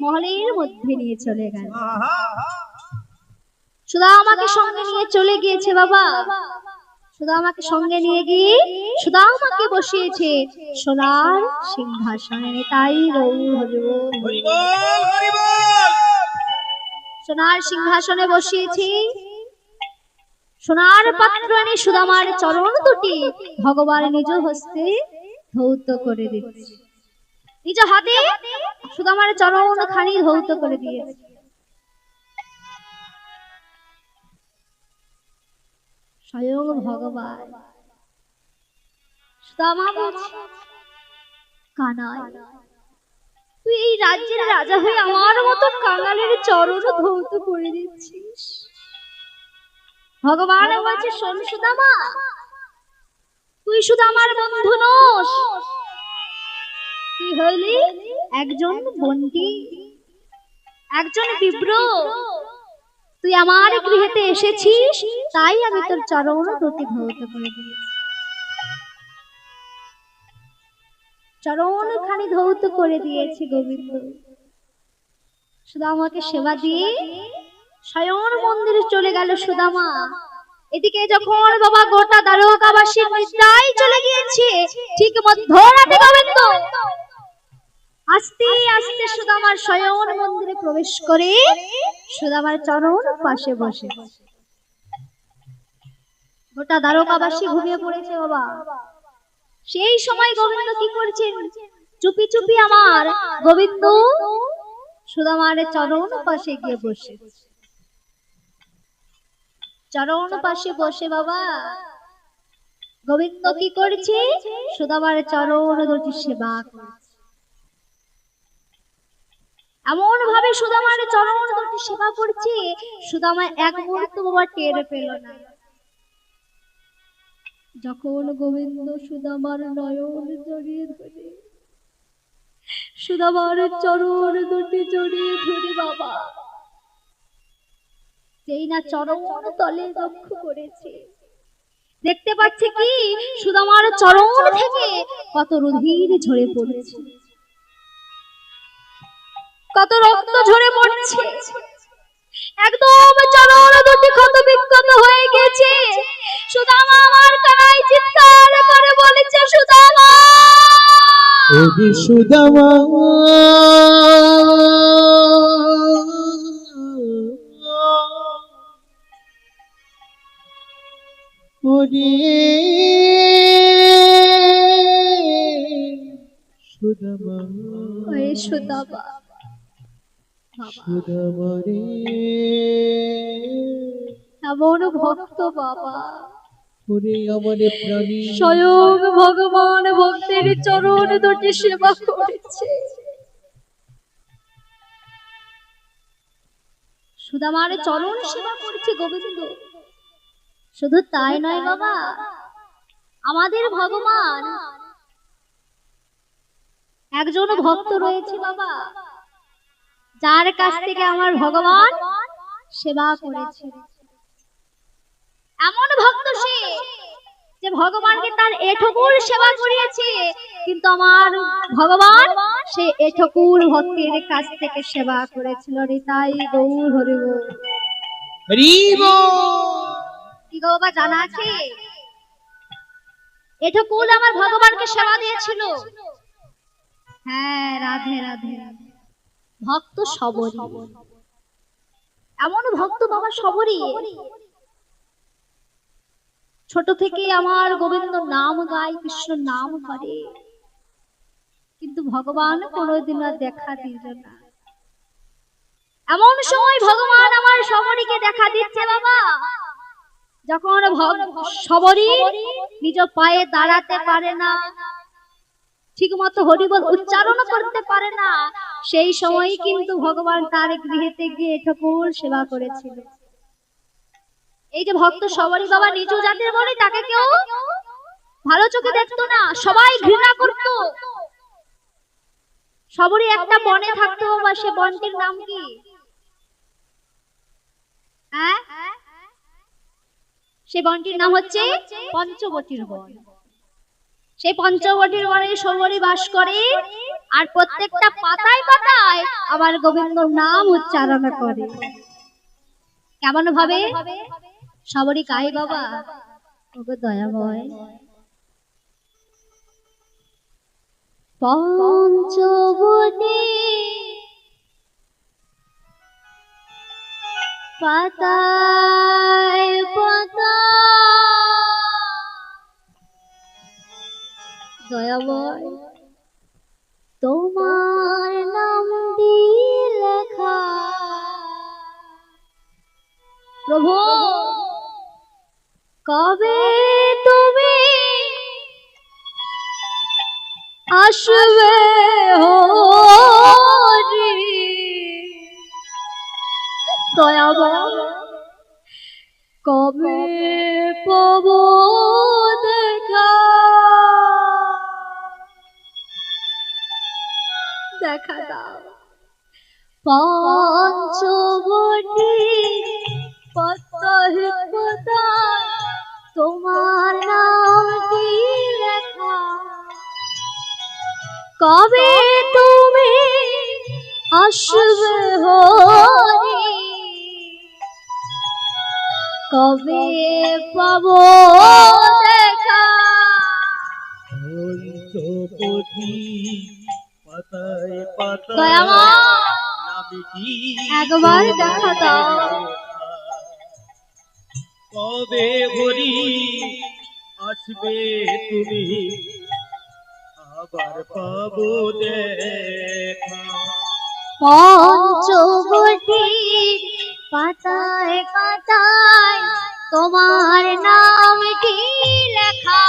মহলের মধ্যে নিয়ে চলে গেল। সুদামাকে সঙ্গে নিয়ে চলে গিয়েছে বাবা। সুদামাকে সঙ্গে নিয়ে গিয়ে সুদামাকে বসিয়েছে সোনার সিংহাসনে। তাই সোনার সিংহাসনে বসিয়েছে, সোনার পাত্র এনে সুদামার চরণ দুটি ভগবান নিজ হস্তে ধৌত করে দিচ্ছে, নিজ হাতে সুদামার চরণ খানি ধৌত করে দিয়েছে। স্বয়ং ভগবান। সুদামা বলছে, কানাই, তুই এই রাজ্যের রাজা হয়ে আমার মতো কাঙালের চরণ ধৌত করে দিচ্ছিস। ভগবান বলছে, শোন সুদামা, তুই শুধু আমার বন্ধু নস, তুই হইলি একজন বন্দি, একজন বিপ্র। তুই আমার গৃহেতে এসেছিস, তাই আমি তোর চরণ দুটি ধৌত করে দিয়েছি। চরণ খানি ধৌত করে দিয়েছি গোবিন্দ। সুদামাকে সেবা দিয়ে স্বয়ং মন্দিরে চলে গেল সুদামা। এদিকে যখন বাবা গোটা দ্বারকাবাসী নিদ্রায় চলে গিয়েছে, ঠিক মধ্যরাতে গোবিন্দ আস্তে আস্তে সুদামার শয়ন মন্দিরে প্রবেশ করে সুদামার চরণ পাশে বসে। গোটা দ্বারকাবাসী ঘুমিয়ে পড়েছে বাবা। সেই সময় গোবিন্দ কি করছেন, চুপি চুপি আমার গোবিন্দ সুদামার চরণ পাশে গিয়ে বসে। চরণ পাশে বসে বাবা গোবিন্দ কি করছে, সুদামার চরণ দুটি সেবা করছে। এমন ভাবে সুদামার চরণ দুটি সেবা করছে, সুদামা এক মুহূর্ত বাবা টের পেল না। যখন গোবিন্দ সুদামার নয়ন জড়িয়ে ধরে, সুদামার চরণ দুটি জড়িয়ে ধরে বাবা, যেই না চরণ তলে লক্ষ্য করেছে, দেখতে পাচ্ছে কি সুদামার চরণ থেকে কত রুধির ঝরে পড়ছে, কত রক্ত ঝরে পড়ছে, একদম চরণ দুটি ক্ষত বিক্ষত হয়ে গেছে। সুদামা আমার কানাই চিৎকার করে বলেছে, সুদামা, ওরে সুদামা, ওরে সুদামা, ওরে সুদামা, সুদামা রে, এমন ভক্ত বাবা, ওরে আমারে প্রাণী, স্বয়ং ভগবান ভক্তের চরণ দুটি সেবা করেছে। সুদামার চরণ সেবা করেছে গোবিন্দ। শুধু তাই নয় বাবা, আমাদের ভগবান একজন ভক্ত রয়েছে বাবা, যার কাছ থেকে আমার ভগবান সেবা করেছে। এমন ভক্ত সে যে ভগবানকে তার এঠকুর সেবা করিয়েছে, কিন্তু আমার ভগবান সে এঠকুর ভক্তের কাছ থেকে সেবা করেছিল। রে তাই গৌর হরি বল। হরিব কি গো বাবা জানা আছে এটুকুল আমার ভগবানকে সেবা দিয়েছিল। হ্যাঁ রাধে রাধে ভক্ত সবরী, এমন ভক্ত বাবা সবরী ছোট থেকে আমার গোবিন্দ নাম গায়, কৃষ্ণ নাম করে, কিন্তু ভগবান কোনোদিন আর দেখা দিল না। এমন সময় ভগবান আমার সবরীকে দেখা দিচ্ছে বাবা, যখন সবরী নিজ পায়ে দাঁড়াতে পারে না, ঠিক মতো হরিবল উচ্চারণ করতে পারে না, সেই সময় কিন্তু ভগবান তার গৃহেতে গিয়ে ঠাকুর সেবা করেছিল। এই যে ভক্ত সবরী বাবা নিচু জাতির বলে তাকে কেউ ভালো চোখে দেখতো না, সবাই ঘৃণা করত। সবরী একটা বনে থাকতো বাবা, সে বনটির নাম কি? হ্যাঁ, সে বনটির নাম হচ্ছে পঞ্চবটির বন। সেই পঞ্চবটির বনে সবরী বাস করে, আর প্রত্যেকটা পাতায় পাতায় আমার গোবিন্দ নাম উচ্চারণ করে। কেমন ভাবে সবরী কাই বাবা? ওগো দয়াময়, পঞ্চবটি পাতায় পাতায় দয়াময় তোমার নামটি লেখা। প্রভু কবে তুমি আসবে হরি? দয়াময় কবে পাব দেখা? দেখা দাও পঞ্চবটি পাতায় পাতায় তোমার নামটি লেখা। কবে তুমি আসবে হরি? কবে পাব দেখা? পঞ্চবটি পাতায় পাতায় দয়াময় নামটি একবার দেখা দাও। কবে হরি আসবে তুমি আবার পাবো দেখা? পঞ্চবটি পাতায় পাতায় তোমার নামটি লেখা।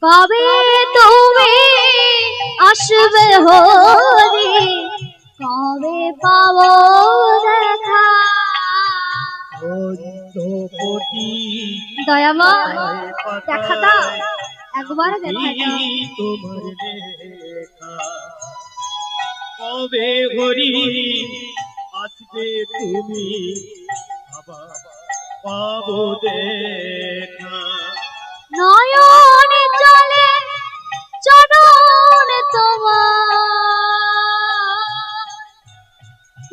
কবে তুমি আসবে হরি? কবে পাব দেখা? পঞ্চবটি দয়াময় দেখা দাও, একবার দেখা দাও। তোমার লেখা কবে হরি আসবে তুমি আবার পাবো দেখা? নয়ন জলে চরণ তোমার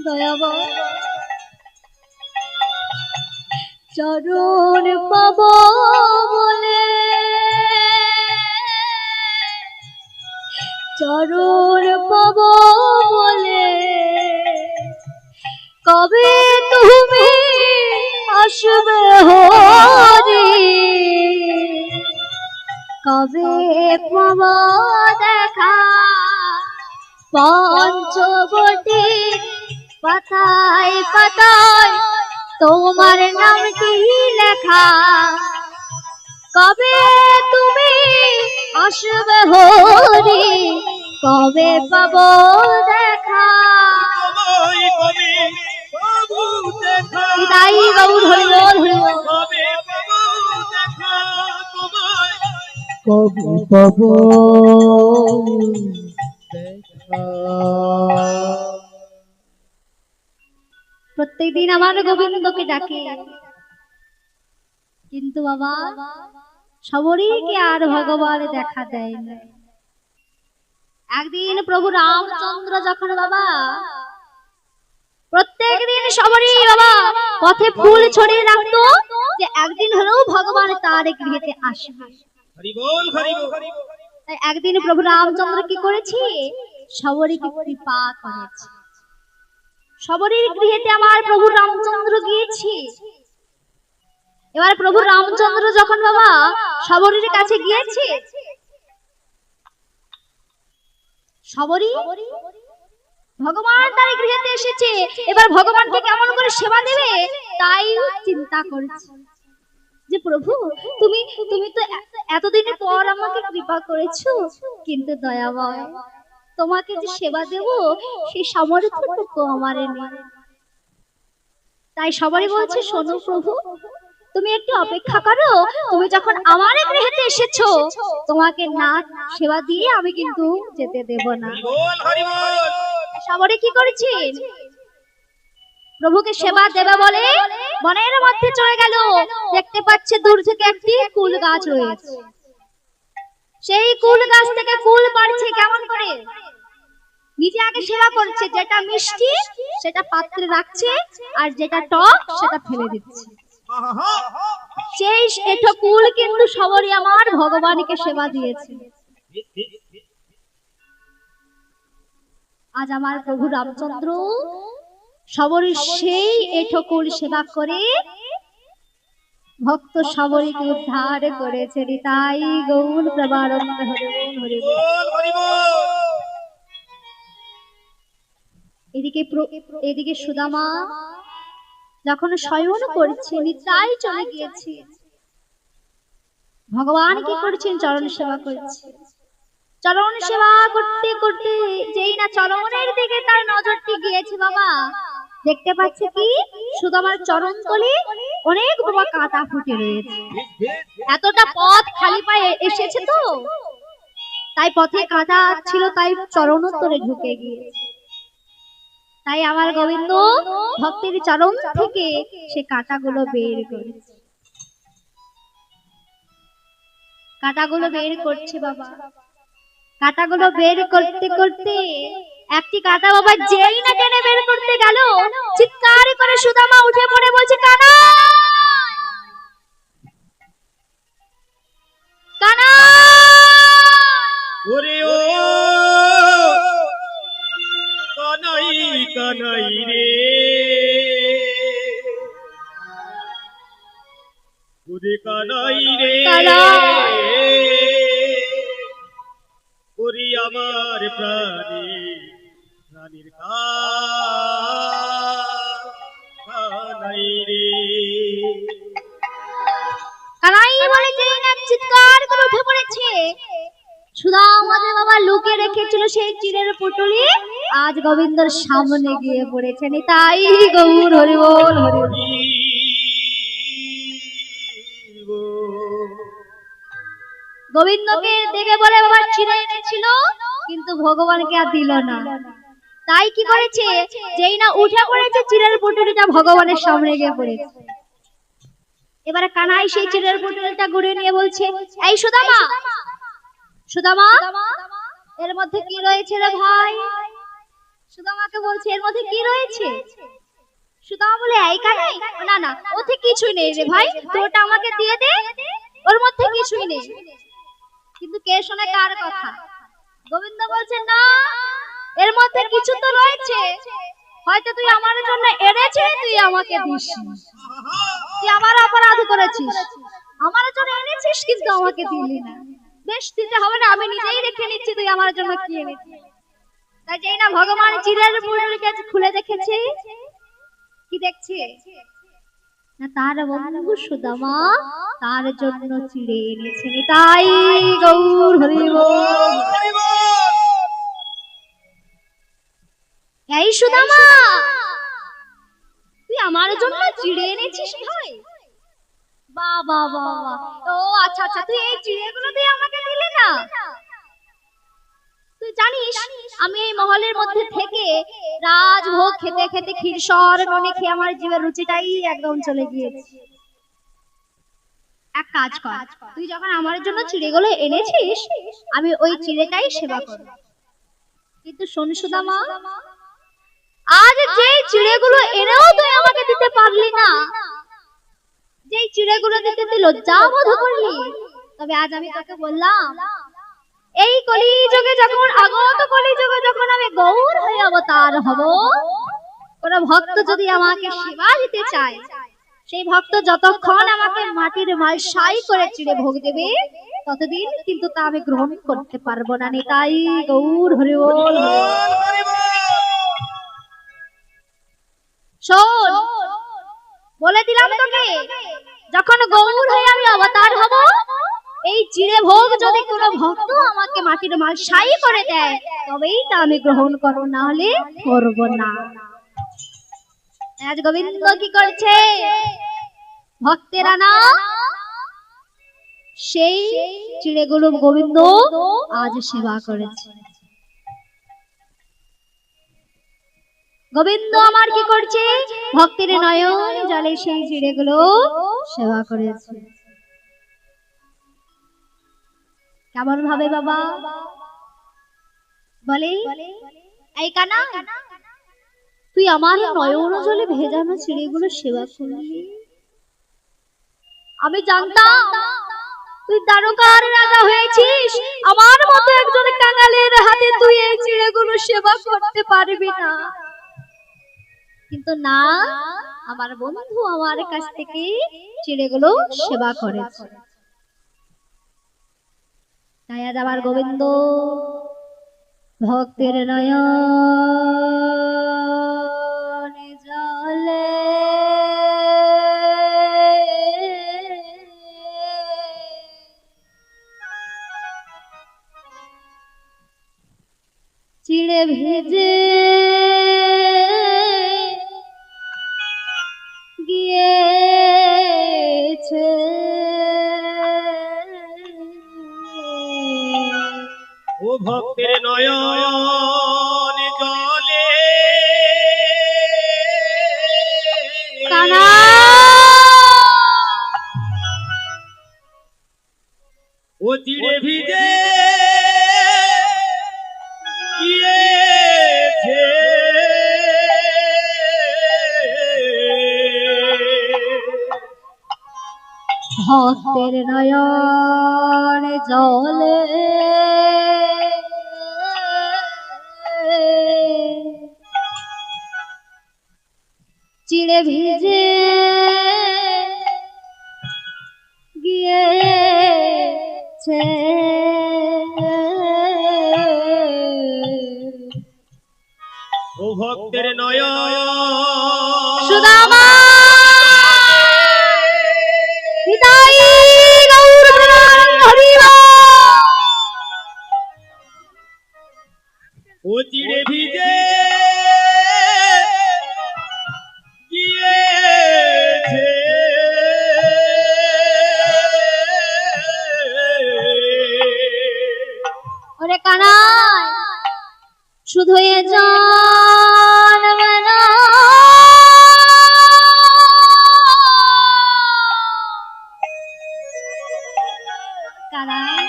দয়াময় চরণ পাব বলে, চরণ পাব বলে কবে তুমি আসবে হরি? কবে পাব দেখা? পঞ্চবটি পাতায় পাতায় তোমার নামটি লেখা। কবে তুমি আসবে হরি? কবে পাব দেখা? তোমায় কবে পাবো দেখা? তাই গৌর হরিবল হরিবল। কবে পাবো দেখা? তোমায় কবি পাব দেখা। প্রত্যেকদিন আমার গোবিন্দকে ডাকে, কিন্তু বাবা সবরীকে আর ভগবান দেখা দেয় না। একদিন প্রভু রামচন্দ্র যখন বাবা প্রত্যেক দিন সবরী বাবা পথে ফুল ছড়িয়ে রাখতো যে একদিন হলেও ভগবান তার গৃহেতে আসবে। হরি বল হরি বল। তাই একদিন প্রভু রামচন্দ্র কি করেছে, শবরীকে কৃপা করেছে। শবরীর গৃহেতে আমার প্রভু রামচন্দ্র গিয়েছে। এবার প্রভু রামচন্দ্র যখন বাবা শবরীর কাছে গিয়েছে, শবরী ভগবান তার গৃহেতে এসেছে, এবার ভগবানকে কেমন করে সেবা দেবে তাই চিন্তা করছে যে প্রভু তুমি তুমি তো এতদিন পর আমাকে কৃপা করেছো, কিন্তু দয়াময় তোমাকে যে সেবা দেব সেই সামর্থ্যটুকু আমার নেই। তাই সবারই বলছে শোনো প্রভু, তুমি একটু অপেক্ষা করো, তুমি যখন আমার গৃহেতে এসেছো তোমাকে না সেবা দিয়ে আমি কিন্তু যেতে দেব না। হরি বল হরি বল। সবারই কি করেছেন, প্রভুকে সেবা দেবে বলে বনের মধ্যে চলে গেল। দেখতে পাচ্ছে দূর থেকে একটি কুল গাছ রয়েছে, সেই কুল গাছ থেকে কুল পাড়ছে কেমন করে, নিজে আগে সেবা করছে, যেটা মিষ্টি সেটা পাত্রে রাখছে আর যেটা টক সেটা ফেলে দিচ্ছে। সেই এটো কুল কিন্তু সবারই আমার ভগবানকে সেবা দিয়েছে। আজ আমার প্রভু রামচন্দ্র শবরীর সেই এঠকুল সেবা করে ভক্ত শবরীকে উদ্ধার করেছে। তাই গৌর প্রবারন্ত হরি বল হরি বল হরি বল। এদিকে সুদামা যখন শয়ন করছে নিতাই চলে গিয়েছে, ভগবান কি করছেন, চরণ সেবা করছে। চরণ সেবা করতে করতে যেই না চরণের দিকে তার নজরটি গিয়েছে বাবা, দেখতে পাচ্ছে কি সুদামার চরণ তলে অনেক বাবা কাঁটা ফুটে রয়েছে। এতটা পথ খালি পায়ে এসেছে তো, তাই পথে কাঁটা ছিল, তাই চরণোত্তরে ঢুকে গিয়েছে। তাই আমার গোবিন্দ ভক্তের চরণ থেকে সে কাঁটাগুলো বের করেছে। কাঁটাগুলো বের করছে বাবা, কাঁটাগুলো বের করতে করতে একটি কাঁটা বাবা যেই না টেনে বের করতে গেল, চিৎকার করে সুদামা উঠে পড়ে বলছে কানা কানা। ওরে ও কানাই কানাই রে, ওরে কানাই রে, ওরে আমার প্রাণী প্রাণীর কানাই রে। কানাই বলে যেই না চিৎকার করে উঠে পড়েছে, সুদামা যে বাবা লুকিয়ে রেখেছিল সেই চিরের পুটুলি আজ গোবিন্দর সামনে গিয়ে পড়েছে। তাই গৌর হরি বল হরি বল। গোবিন্দকে দেখে বলে বাবা চিরে এনেছিল, কিন্তু ভগবানকে আর দিল না। তাই কি করেছে, যেই না উঠে পড়েছে চিরের পুটুলিটা ভগবানের সামনে গিয়ে পড়েছে। এবারে কানাই সেই চিরের পুটুলিটা ঘুরে নিয়ে বলছে, এই সুদামা সুদামা এর মধ্যে কি রয়েছে রে ভাই। সুদামাকে বলছে এর মধ্যে কি রয়েছে। সুদামা বলে এই কানাই, না না ওতে কিছুই নেই রে ভাই, তোটা আমাকে দিয়ে দে, ওর মধ্যে কিছুই নেই। কিন্তু কে শোনে কার কথা, গোবিন্দ বলছে না এর মধ্যে কিছু তো রয়েছে, হয়তো তুই আমার জন্য এনেছিস, তুই আমাকে দিস, তুই আমার অপরাধ করেছিস, আমার জন্য এনেছিস কিন্তু আমাকে দিলি না। বেশ দিতে হবে না, আমি নিজেই রেখে নিচ্ছি, তুই আমার জন্য কি এনেছিস। তাই যেই না ভগবান চিরের পুটুলিকে খুলে দেখেছে, কি দেখছে না তার বন্ধু সুদামা তার জন্য চিড়ে এনেছে। তাই গৌর হরি বল। এই সুদামা তুই আমার জন্য চিড়ে এনেছিস ভাই, বাবা বাবা, ও আচ্ছা আচ্ছা, তুই এই চিড়েগুলো দিয়ে আমাকে দিলে না। তুই জানিস আমি এই মহলের মধ্যে থেকে রাজভোগ খেতে খেতে ক্ষীরসর ননে খেয়ে আমার জীবের রুচিটাই একদম চলে গিয়েছে। এক কাজ কর, তুই যখন আমার জন্য চিড়েগুলো এনেছিস আমি ওই চিড়েটাই সেবা করব। কিন্তু শোন সুদামা, আজ যে চিড়েগুলো এনেও তুই আমাকে দিতে দিতে পারলি না, যেই চিড়েগুলো দিতে তুই লজ্জা বোধ করলি, তবে আজ আমি তোকে বললাম এই কলিযুগে যখন আগত কলিযুগে যখন আমি গৌর হয়ে অবতার হব, কোন ভক্ত যদি আমাকে সেবা দিতে চায়, সেই ভক্ত যতক্ষণ আমাকে মাটির মালসাই করে চিড়ে ভোগ দেবে ততদিন কিন্তু তা আমি গ্রহণ করতে পারবো না। নিতাই গৌর হরি বল। শোন, বলে দিলাম তোকে, যখন গৌর হয়ে আমি অবতার হব, এই চিড়ে ভোগ যদি কোনো ভক্ত আমাকে মাটির মালসাই করে দেয় তবেই তা আমি গ্রহণ করব, না হলে করব না। আজ গোবিন্দ কি করছে? ভক্তেরা না সেই চিড়েগুলো গোবিন্দ আজ সেবা করেছে। গোবিন্দ আমার কি করছে? ভক্তের নয়ন জলে সেই চিড়েগুলো সেবা করেছে। কেমন ভাবে বাবা বলে, এই কানা, তুই আমার নয়ন জলে ভেজানো চিড়েগুলো সেবা করলি? আমি জানতাম তুই দ্বারকার রাজা হয়েছিস, আমার মতো একজন কাঙালের হাতে তুই এই চিড়েগুলো সেবা করতে পারবি না, কিন্তু না, আমার বন্ধু আমার কাছ থেকে চিড়েগুলো সেবা করেছে। তাই আজ আমার গোবিন্দ ভক্তের নয়ন জলে চিড়ে ভেজে গিয়েছে, ও ভক্তের নয়ন জলে কানা ও চিড়ে ভিজে গিয়েছে, ভক্তের নয়ন জলে চিড়ে ভিজে গিয়েছে, ও ভক্তের নয়ন সুদামা নিতাই গৌর হরি বল। ও চিড়ে ভিজে গিয়েছে, ওরে কানাই, শুধু এ জন্মে না, কানাই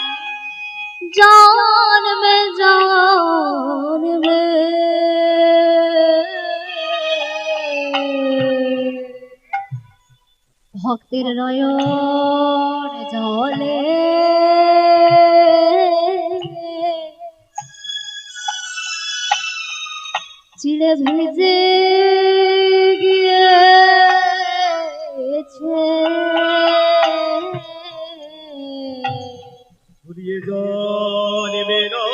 জন্মে জন্মে ভক্তের নয়ন জলে চিড়ে ভিজে গিয়েছে, ঘুরিয়ে জলবে না,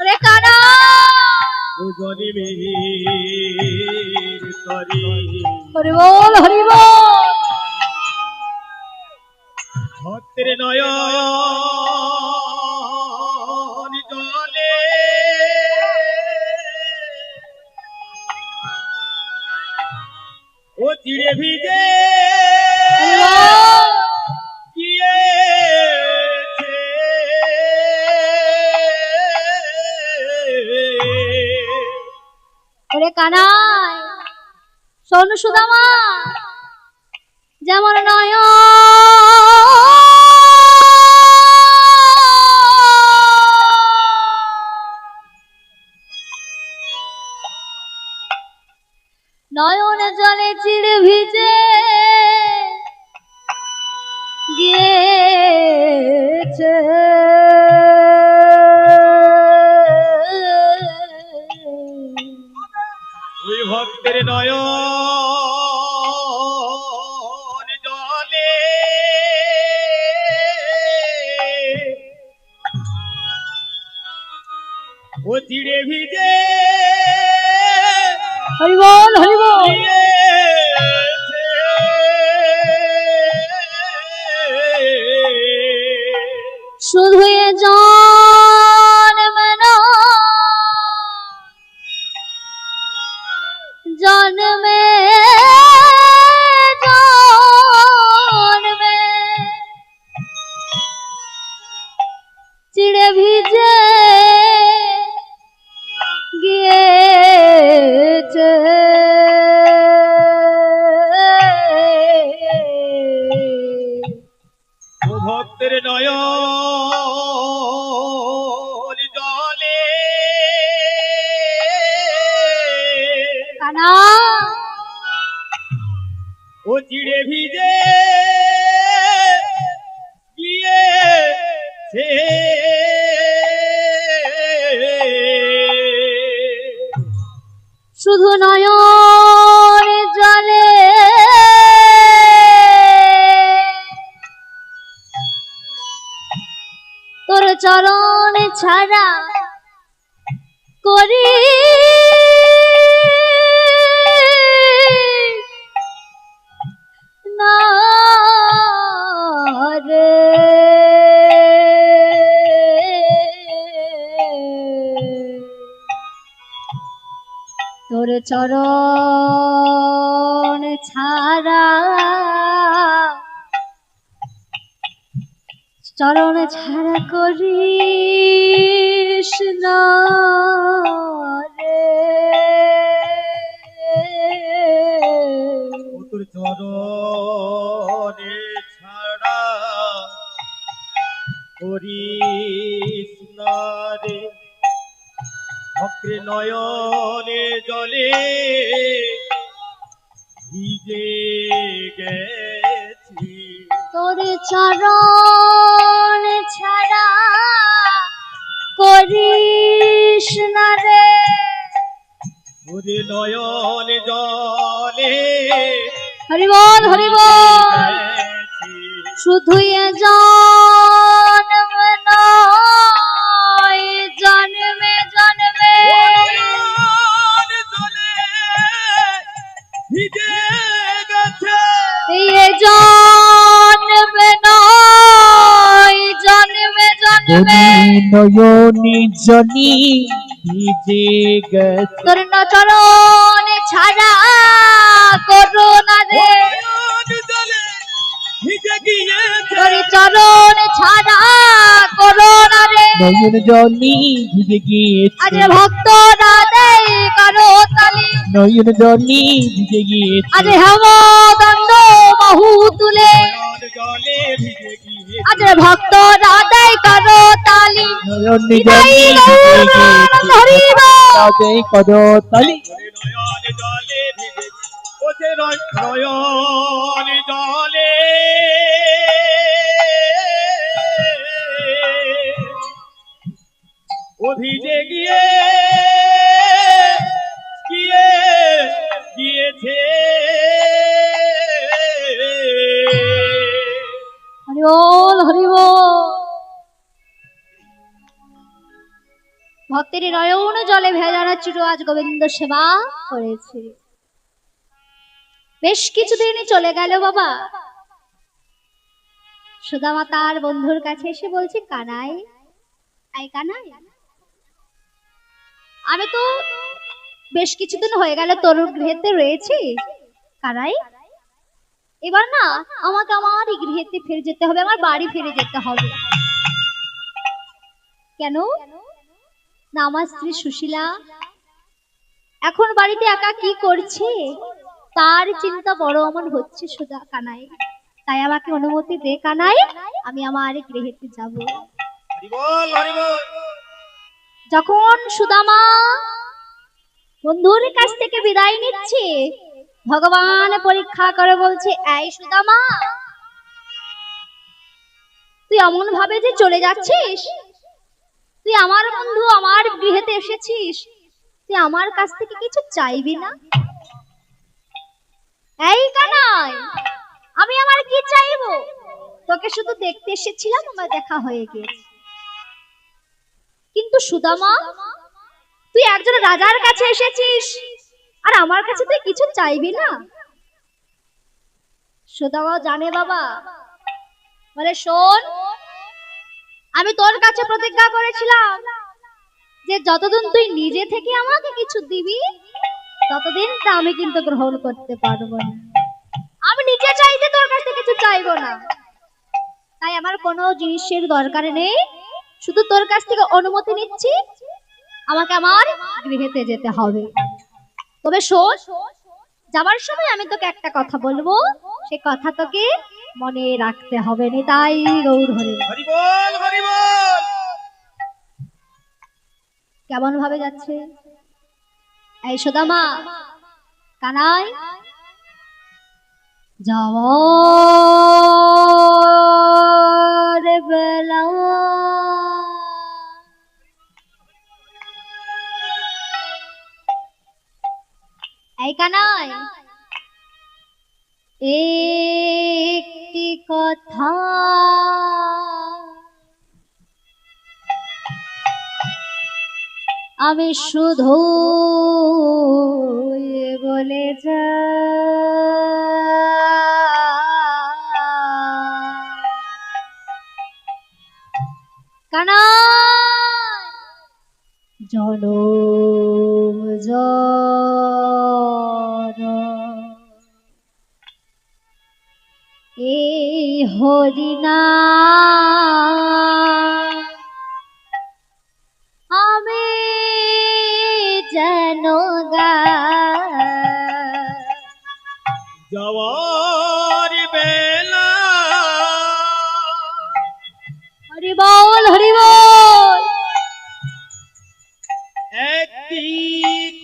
ওরে কানা ও জনিমের তরি, হরি বল হরি বল। ভক্তের নয়ন জলে ও চিড়ে ভিজে গিয়েছে, ওরে কানাই, শোন সুদামা, যেমন নয়ন নয়ন জলে চিড়ে ভিজে গিয়েছে ওই ভক্তের নয়ন জলে ও চিড়ে ভিজে হরি বল হরি বল। শুধু এ জন্মে না জন্মে জন্মে চিড়ে ভিজে গিয়েছে ও ভক্তের নয়ন জলে কানা ও চিড়ে ভিজে গিয়েছে শুধু নয়ন জলে তোর চরণ ছাড়া করি না রে তোর চরণ ছাড়া করিস না রে ও তোর চরণে ছাড়া করিস না রে ভক্তের নয়নে জলে ভিজে গেছি তোর চরণ ছাড়া করিস না রে ওরে নয়ন জলে হরি বল হরি বল। গেছি শুধু এ জন্ম নয় জন্মে জন্মে নয়ন জলে ভিজে গেছে এ জন্ম নয় জন্মে জন্মে নয়নি জনি ভিজে গেছে তোর চরণ ছাড়া করো না রে নয়ন জলে ভিজে গিয়েছে তোর চরণ ছাড়া করো না রে নয়ন জনি ভিজে গিয়েছে আজ ভক্ত না দেয় কারো তালি নয়ন জনি ভিজে গিয়েছে আজ হেম দণ্ড বাহু তুলে নয়ন জলে ভিজে গিয়েছে আজ ভক্ত না দেয় কারো তালি নয়ন বিদায়ী জনি ভিজে গৌর গিয়েছে হরিব রাজে কদ তালি নয়ন জলে ভিজে ও যে নয়ন জলে ও ভিজে গিয়েছে হরি বল হরি বল। ভক্তের নয়ন জলে ভেজানো চির আজ গোবিন্দ সেবা করেছে। বেশ কিছুদিন চলে গেল বাবা, সুদামা তার বন্ধুর কাছে এসে বলছে, কানাই আই কানাই, আমি তো বেশ কিছুদিন হয়ে গেল তোর গৃহেতে রয়েছি, কানাই এবার না আমাকে আমার এই গৃহেতে ফিরে যেতে হবে, আমার বাড়ি ফিরে যেতে হবে। কেন না আমার স্ত্রী সুশীলা এখন বাড়িতে একা কি করছে তার চিন্তা বড় আমার হচ্ছে সুদা কানাই, তাই আমাকে অনুমতি দে কানাই, আমি আমার গৃহেতে যাব। হরি বল হরি বল। যখন সুদামা বন্ধুর কাছ থেকে বিদায় নিচ্ছে ভগবান পরীক্ষা করে বলছে, এই সুদামা, তুই এমন ভাবে যে চলে যাচ্ছিস, তুই আমার বন্ধু, আমার গৃহেতে এসেছিস, তুই আমার কাছ থেকে কিছু চাইবি না? এই কানাই, আমি আমার কি চাইবো? তোকে শুধু দেখতে এসেছিলাম, আমার দেখা হয়ে গেছে। কিন্তু সুদামা, তুই একজন রাজার কাছে এসেছিস, আর আমার কাছে তুই কিছু চাইবি না? সুদামা জানে বাবা, বলে শোন, আমি তোর কাছে প্রতিজ্ঞা করেছিলাম যে যতদিন তুই নিজে থেকে আমাকে কিছু দিবি, ততদিন তা আমি কিন্তু গ্রহণ করতে পারবো না। আমি নিজে চাইতে তোর কাছ থেকে কিছু চাইবো না, তাই আমার কোনো জিনিসের দরকার নেই, শুধু তোর কাছ থেকে অনুমতি নিচ্ছি, আমাকে আমার গৃহেতে যেতে হবে। তবে শোন, যাবার সময় আমি তোকে একটা কথা বলবো, সে কথা তোকে মনে রাখতে হবে। নিতাই গৌর হরি বল। হরি বল, হরি বল। কেমন ভাবে যাচ্ছে? এই সুদামা, কানাই, যাওয়ার বেলা এই কানাই, একটি কথা আমি শুধু বলে কানাই, জনম জর এই হরিনা আমি যেন যাওয়ার বেলা হরি বল, হরি বল। একটি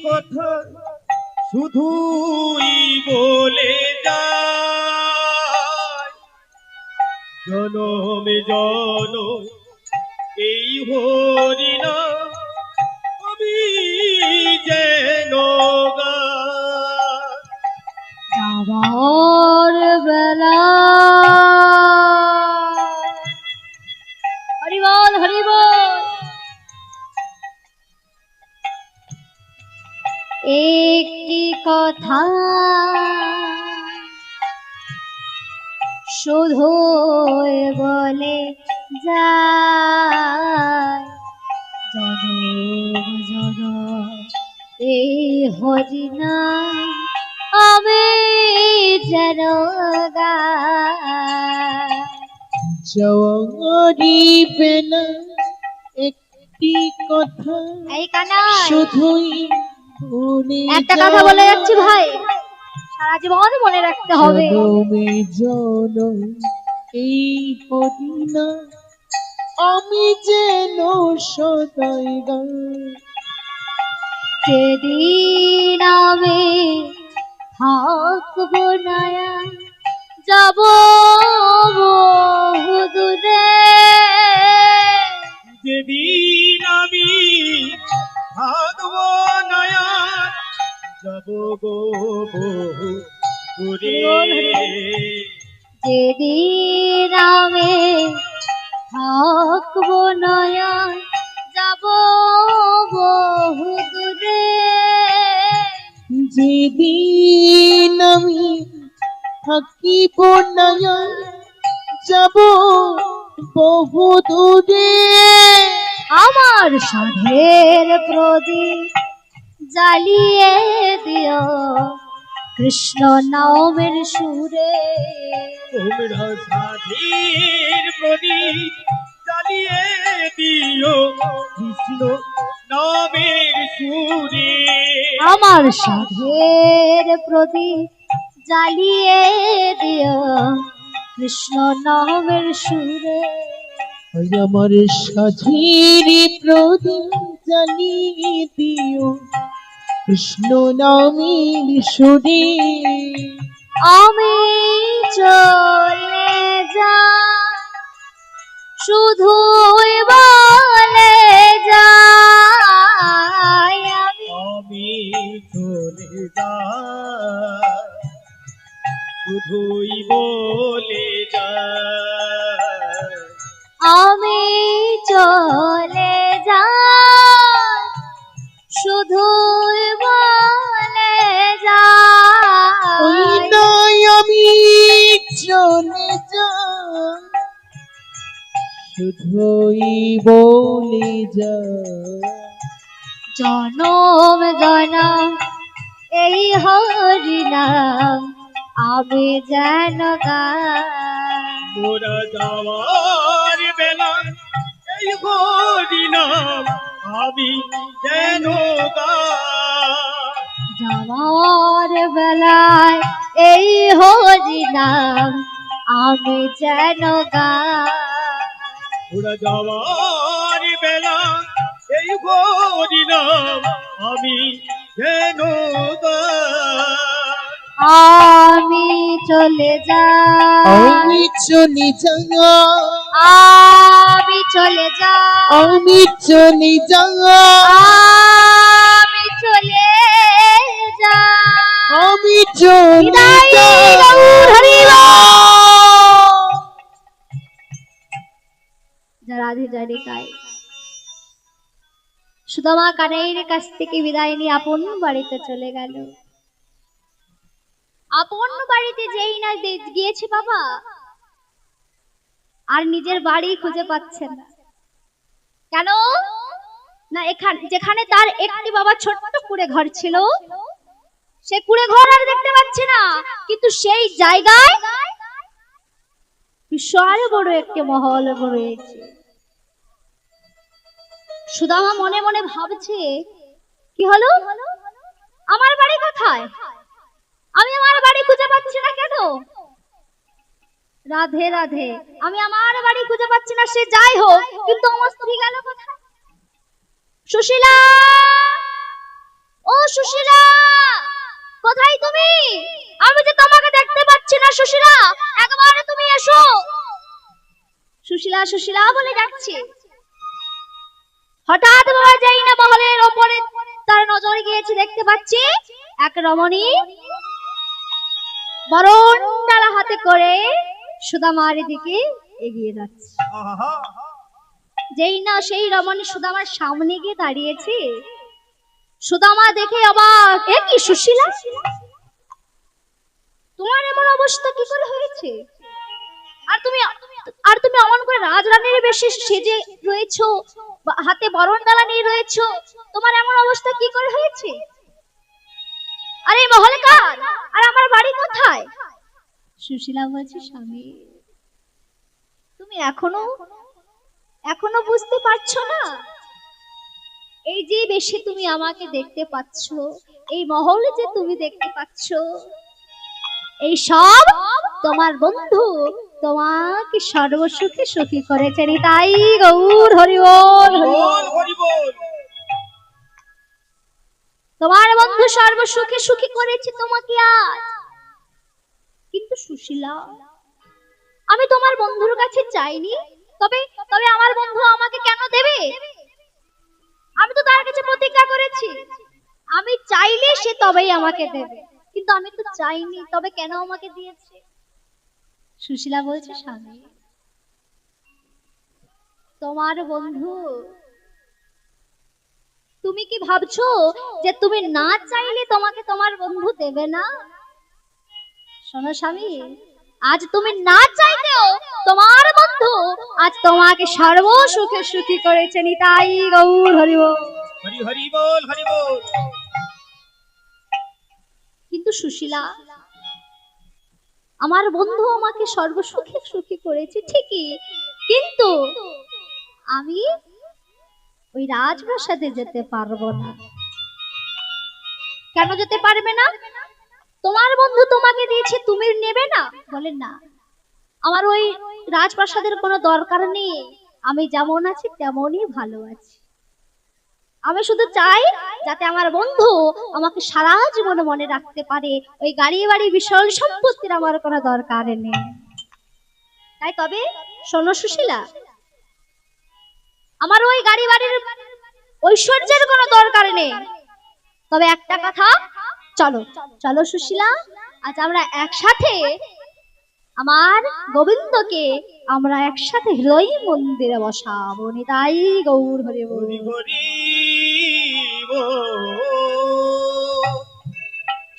কথা শুধুই বলে যায়, জনমে জনম এই হরিনা আমি যেন গাই। যাবার বেলা হরি বল, হরি বল। একটি কথা শুধু বলে যায়, জনম জনম এই হরিনা আমি যেন গাই। যাওয়ারি বেলা একটি কথা এই কানাই, শুধুই বলে একটা কথা বলে যাচ্ছি ভাই, সারা জীবন মনে রাখতে হবে। জনমে জনম এই হরিনা আমি যেন সদাই গাই। যেদিন আমি থাকবো না, যাব বহু দূরে, যেদিন আমি থাকবো নয়া যাব গো বহু দূরে। যেদিন আমি থাকবো না, যাব বহু দূরে, যেদিন আমি থাকিব না যাব বহু দূরে। আমার সাধের প্রদীপ জ্বালিয়ে দিও কৃষ্ণ নামের সুরে। তোমরা সাধীর প্রদীপ জ্বালিয়ে দিও কৃষ্ণ নামের সুরে। আমার সাধের প্রদীপ জ্বালিয়ে দিও কৃষ্ণ নামের সুরে। আমার সাধীর প্রদীপ জ্বালিয়ে দিও কৃষ্ণ নামের সুরে আমি চলে যাই শুধুই বলে যাই আমি চলে যাই শুধুই বলে যাই আমি চলে যাই শুধুই বলে ওই যাই নাই আমি চলে যাই শুধুই বলে যাই জনম জনম এই হরি নাম আমি যেন গাই মোরা যাওয়ার বেলা এই হরি নাম আমি যেন গাই যাওয়ার বেলায় এই হরি নাম আমি যেন গাই মোরা যাওয়ার বেলা এই হরি নাম আমি যেন গাই আমি চলে যাই আমি চলে যাই আমি চলে যাই আমি চলে যাই আমি চলে যাই আমি চলে বিদায় যাই গৌর হরি রাধে জানি তাই সুদামা কানাইয়ের কাছ থেকে বিদায় নিয়ে আপন বাড়িতে চলে গেল। আপন বাড়িতে যেই না গিয়েছে বাবা আর নিজের বাড়ি খুঁজে পাচ্ছে না। কেন না এখানে যেখানে তার একটি বাবা ছোট্ট কুড়ে ঘর ছিল সে কুড়ে ঘর আর দেখতে পাচ্ছে না, কিন্তু সেই জায়গায় বিশাল বড় একটি মহল রয়েছে। সুদামা মনে মনে ভাবছে কি হলো, আমার বাড়ি কোথায়, আমি আমার বাড়ি খুঁজে পাচ্ছি না কেন। রাধে রাধে, আমি আমার বাড়ি খুঁজে পাচ্ছি না, সে যাই হোক, কিন্তু আমার স্ত্রী গেল কোথায়। সুশীলা, ও সুশীলা, কোথায় তুমি? আমি যে তোমাকে দেখতে পাচ্ছি না সুশীলা, একবার তুমি এসো। সুশীলা সুশীলা বলে ডাকছে। হঠাৎ বাবা যাই না মহলের ওপরে তার নজর গিয়েছে, দেখতে পাচ্ছি এক রমণী বরণ ডালা হাতে করে সুদামার দিকে এগিয়ে যাচ্ছে। আহা যেই না সেই রমণী সুদামার সামনে গিয়ে দাঁড়িয়েছে, সুদামা দেখে অবাক, এ কি সুশীলা, তোমার এমন অবস্থা কি করে হয়েছে? আর তুমি অমন করে রাজরানীর বেশে সেজে রয়েছো, হাতে বরণ ডালা নিয়ে রয়েছো, তোমার এমন অবস্থা কি করে হয়েছে? আরে মহলে কার, আর আমার বাড়ি কোথায়? সুশীলা বলছে, স্বামী তুমি এখনো বুঝতে পারছো না? এই যে বেশে তুমি আমাকে দেখতে পাচ্ছ, এই মহলে যে তুমি দেখতে পাচ্ছ, এই সব তোমার বন্ধু তোমাকে সর্বসুখে সুখী করেছে। তাই গৌর হরি বল, বল হরি বল। তোমার বন্ধু সর্বসুখে সুখী করেছে তোমাকে আজ। কিন্তু সুশীলা, আমি তোমার বন্ধুর কাছে চাইনি, তবে তবে আমার বন্ধু আমাকে কেন দেবে? আমি তো তার কাছে প্রতিজ্ঞা করেছি, আমি চাইলে সে তবেই আমাকে দেবে, কিন্তু আমি তো চাইনি, তবে কেন আমাকে দিয়েছে? সুশীলা বলছে, স্বামী তোমার বন্ধু, তুমি কি ভাবছো যে তুমি না চাইলে তোমাকে তোমার বন্ধু দেবে না? শোনো স্বামী, আজ তুমি না চাইতেও তোমার বন্ধু আজ তোমাকে সর্বসুখে সুখী করেছে। নিতাই গৌর হরি বল। হরি হরি বল হরি বল। কিন্তু সুশীলা, আমার বন্ধু আমাকে সর্বসুখে সুখী করেছে ঠিকই, কিন্তু আমি ওই রাজপ্রাসাদে যেতে পারবো না। কেন যেতে পারবে না? তোমার বন্ধু তোমাকে দিয়েছে, তুমি নেবে না? বলে না, আমার ওই রাজপ্রাসাদের কোনো দরকার নেই, আমি যেমন আছি তেমনই ভালো আছি। আমি শুধু চাই যাতে আমার বন্ধু আমাকে সারা জীবন মনে রাখতে পারে। ওই গাড়ি বাড়ি বিশাল সম্পত্তির আমার কোনো দরকার নেই। তাই তবে শোনো সুশীলা, আমার ওই গাড়ি বাড়ির ঐশ্বর্যের কোনো দরকার নেই। তবে একটা কথা, চলো চলো সুশীলা, আজ আমরা একসাথে আমার গোবিন্দকে আমরা একসাথে হৃদয় মন্দিরে বসাবো। নিতাই গৌর হরি বল। হরি হরি বল।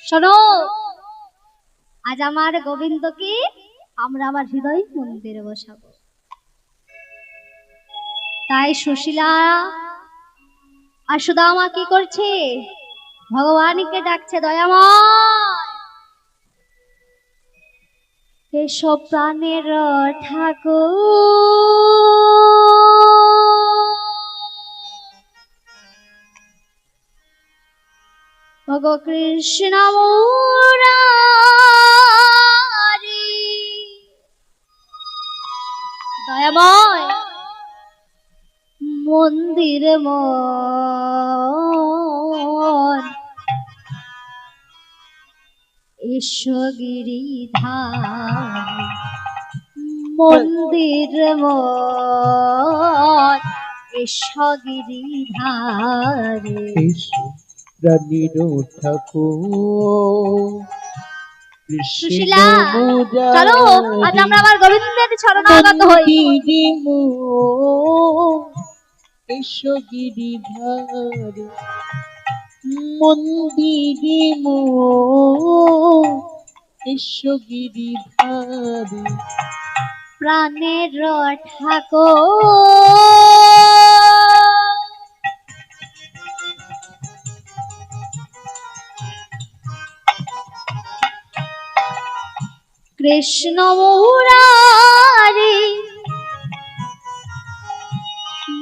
শোনো, আজ আমার গোবিন্দকে আমরা আমার হৃদয় মন্দিরে বসাবো। তাই সুশীলা আর সুদামা কি করছে? ভগবানকে ডাকছে, দয়াময় এসো প্রাণের ঠাকুর, ভগ কৃষ্ণ মুরারি। দয়াময় মন্দির মন এসো গিরিধার, মন্দির মন এসো গিরিধারে। এসো প্রাণীর ঠাকুর কৃষ্ণ সুশীলা, চলো আজ আমরা আমার গোবিন্দের শরণাগত হই। এসো গিরিধার মন্দিরে এসো গিরিধার প্রাণের ঠাকুর, কৃষ্ণ মুরারি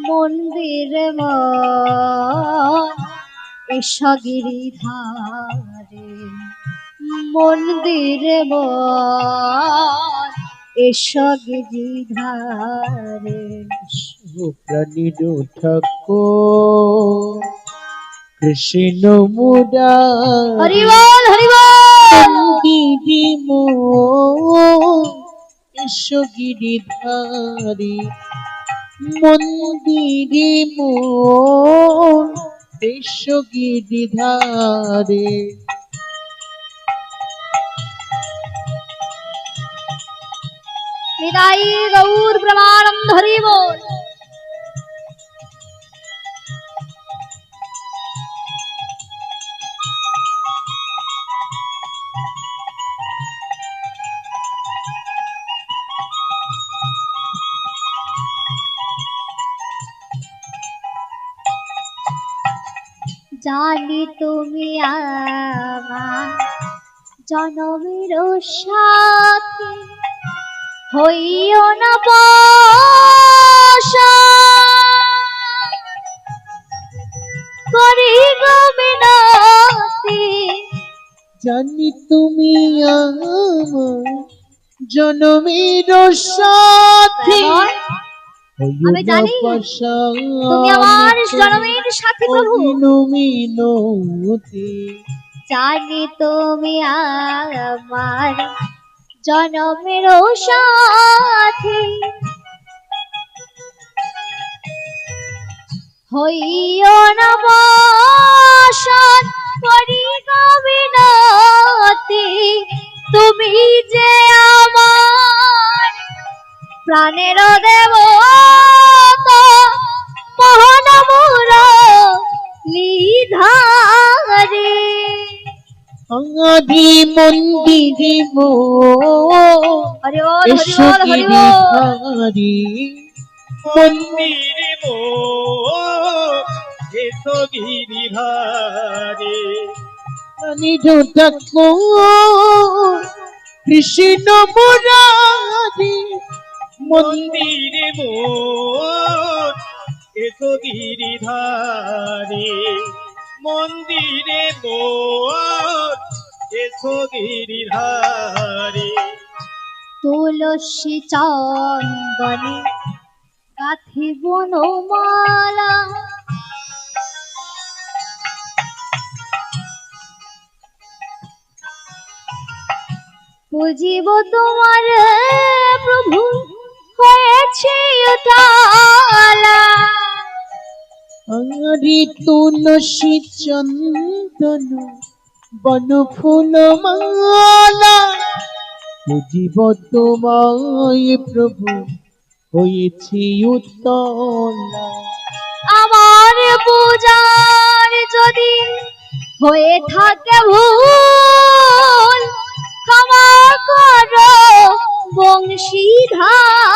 মন্দির মন এসো গিরিধারে, মন্দির মন এসো গিরিধারে। প্রাণীর ঠাকুর কৃষ্ণ মুরারি হরি বল হরি বল। এসো গিরিধারী মন্দিরে এসো গিরিধারে। নিতাই গৌর প্রেমানন্দ হরি বল। জানি তুমি আমার জনমের সাথী, হইও না বশা করি গো মিনতি। জানি তুমি আমার জনমের সাথী, আমি জানি তুমি আমার জনমের সাথী প্রভু। মিনতি জানি তুমি আমার জনমের সাথী, হইও না বশন করি গো মিনতি। তুমি যে আমার প্রাণের দেবতা, মোহন মুরলীধারী। আদি মন্দিরে হরি বল হরি এসো বল হরি বল। গিরিধারী মন্দিরে এসো গিরিধারে। প্রাণীর ঠাকুর কৃষ্ণ মুরারি মন্দিরে এসো গিরিধারে। মন্দিরে এসো গিরিধারে। তুলসী চন্দনে গাথি বনমালা, বুঝিব তোমার প্রভু হয়েছে উতালা। হরি তুলসী চন্দন বন ফুল মালা বুঝিব তোমায় প্রভু হয়েছি উত্তলা। আমার পূজার যদি হয়ে থাকে ভুল, ক্ষমা করো বংশীধারে।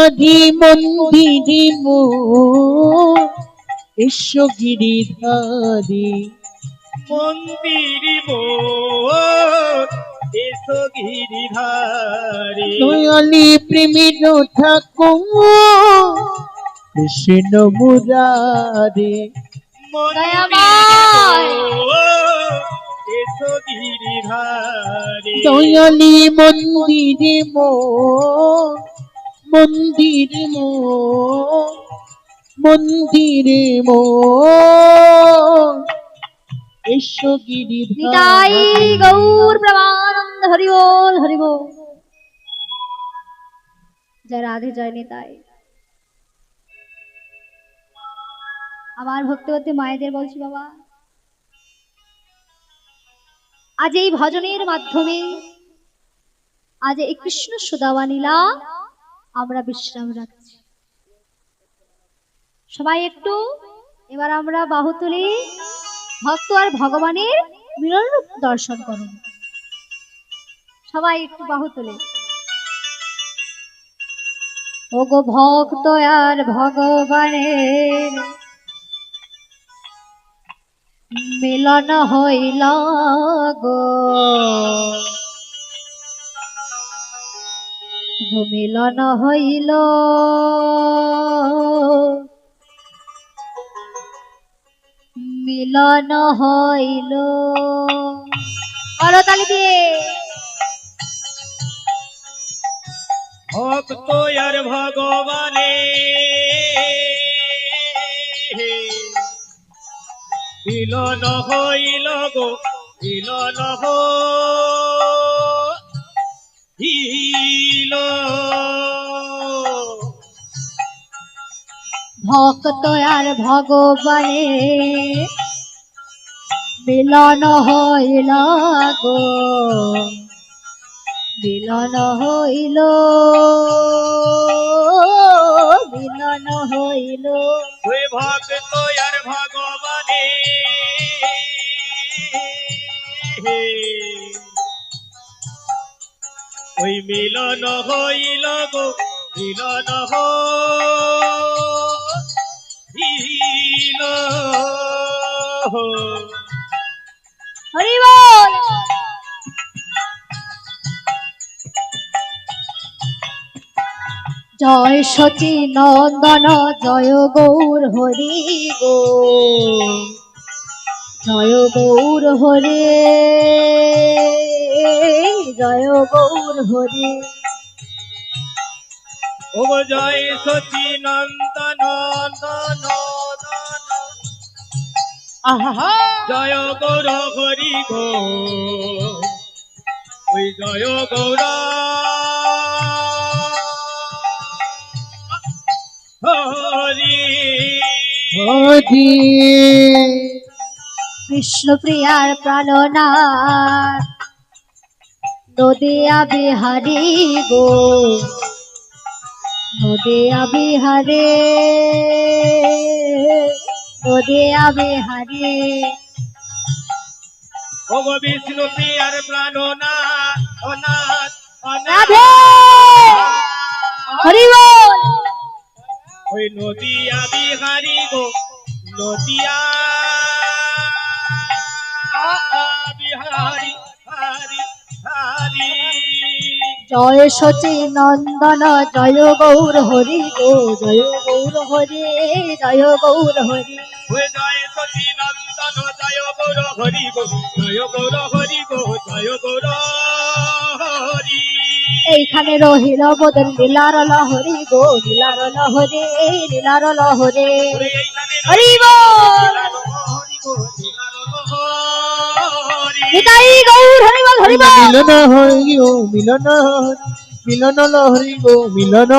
আদি মন্দিরে মোর এসো গিরিধারী। মন্দির মোর এসো গিরিধারী। দয়ালি প্রেমের ঠাকুর কৃষ্ণ মুরারে। দয়াময়। এসো গিরিধারী। দয়ালি মন্দিরে মোর মন্দিরে মোর মন্দিরে মোর এসো নিতাই গিরিধারী। গৌর প্রেমানন্দ হরি বল হরি বল। জয় রাধে জয় নিতাই। আমার ভক্তবতী মায়েদের বলছি বাবা, আজ এই ভজনের মাধ্যমে আজ এই কৃষ্ণ সুদামা লীলা আমরা বিশ্রাম রাখছি। সবাই একটু এবার আমরা বাহু তুলি, ভক্ত আর ভগবানের মিলন রূপ দর্শন করুন। সবাই একটু বাহু তুলে। ওগো ভক্ত আর ভগবানের মিলন হইল গো, মিলন হইল মিলন হইল। করতালি দিয়ে। ভক্ত আর ভগবানে মিলন হইল গো, মিলন হইল। ভক্ত আর ভগবানে মিলন হইল গো, মিলন হইল মিলন হইল। ওই ভক্ত আর ভগবানে ওই মিলন হইল গো, মিলন হইল। হরি বল। জয় সচি নন্দন জয় গৌর হরি গো, জয় গৌর হরে জয় গৌর হরে। ও জয় সচি নন্দন নন্দন আহা জয় গৌর হরি গো, ওই জয় গৌর হরি। হরি কৃষ্ণ প্রিয়ার প্রাণনাথ নদিয়া বিহারি গো, নদিয়া বিহারে নদিয়া বিহারে। ও বিষ্ণু প্রিয়ার প্রাণনাথ অনাথ রাধে হরি বল। ওই নদিয়া বিহারি গো, নদিয়া বিহারি হারি হারি। জয় সচি নন্দন জয় গৌর হরি গো, জয় গৌর হরে জয় গৌর হরি। ওই জয় সচি নন্দন জয় গৌর হরি গো, জয় গৌর হরি গো, জয় গৌর হরি। এইখানে রহিল বোধন লীলার লহরি গো, লীলার লহরে লীলার লহরে। ওই এইখানে হরি বল। হরি গো, হরি নিতাই গৌর হরি বল। মিলন হরি গো মিলন হরি মিলন লহরি গো মিলন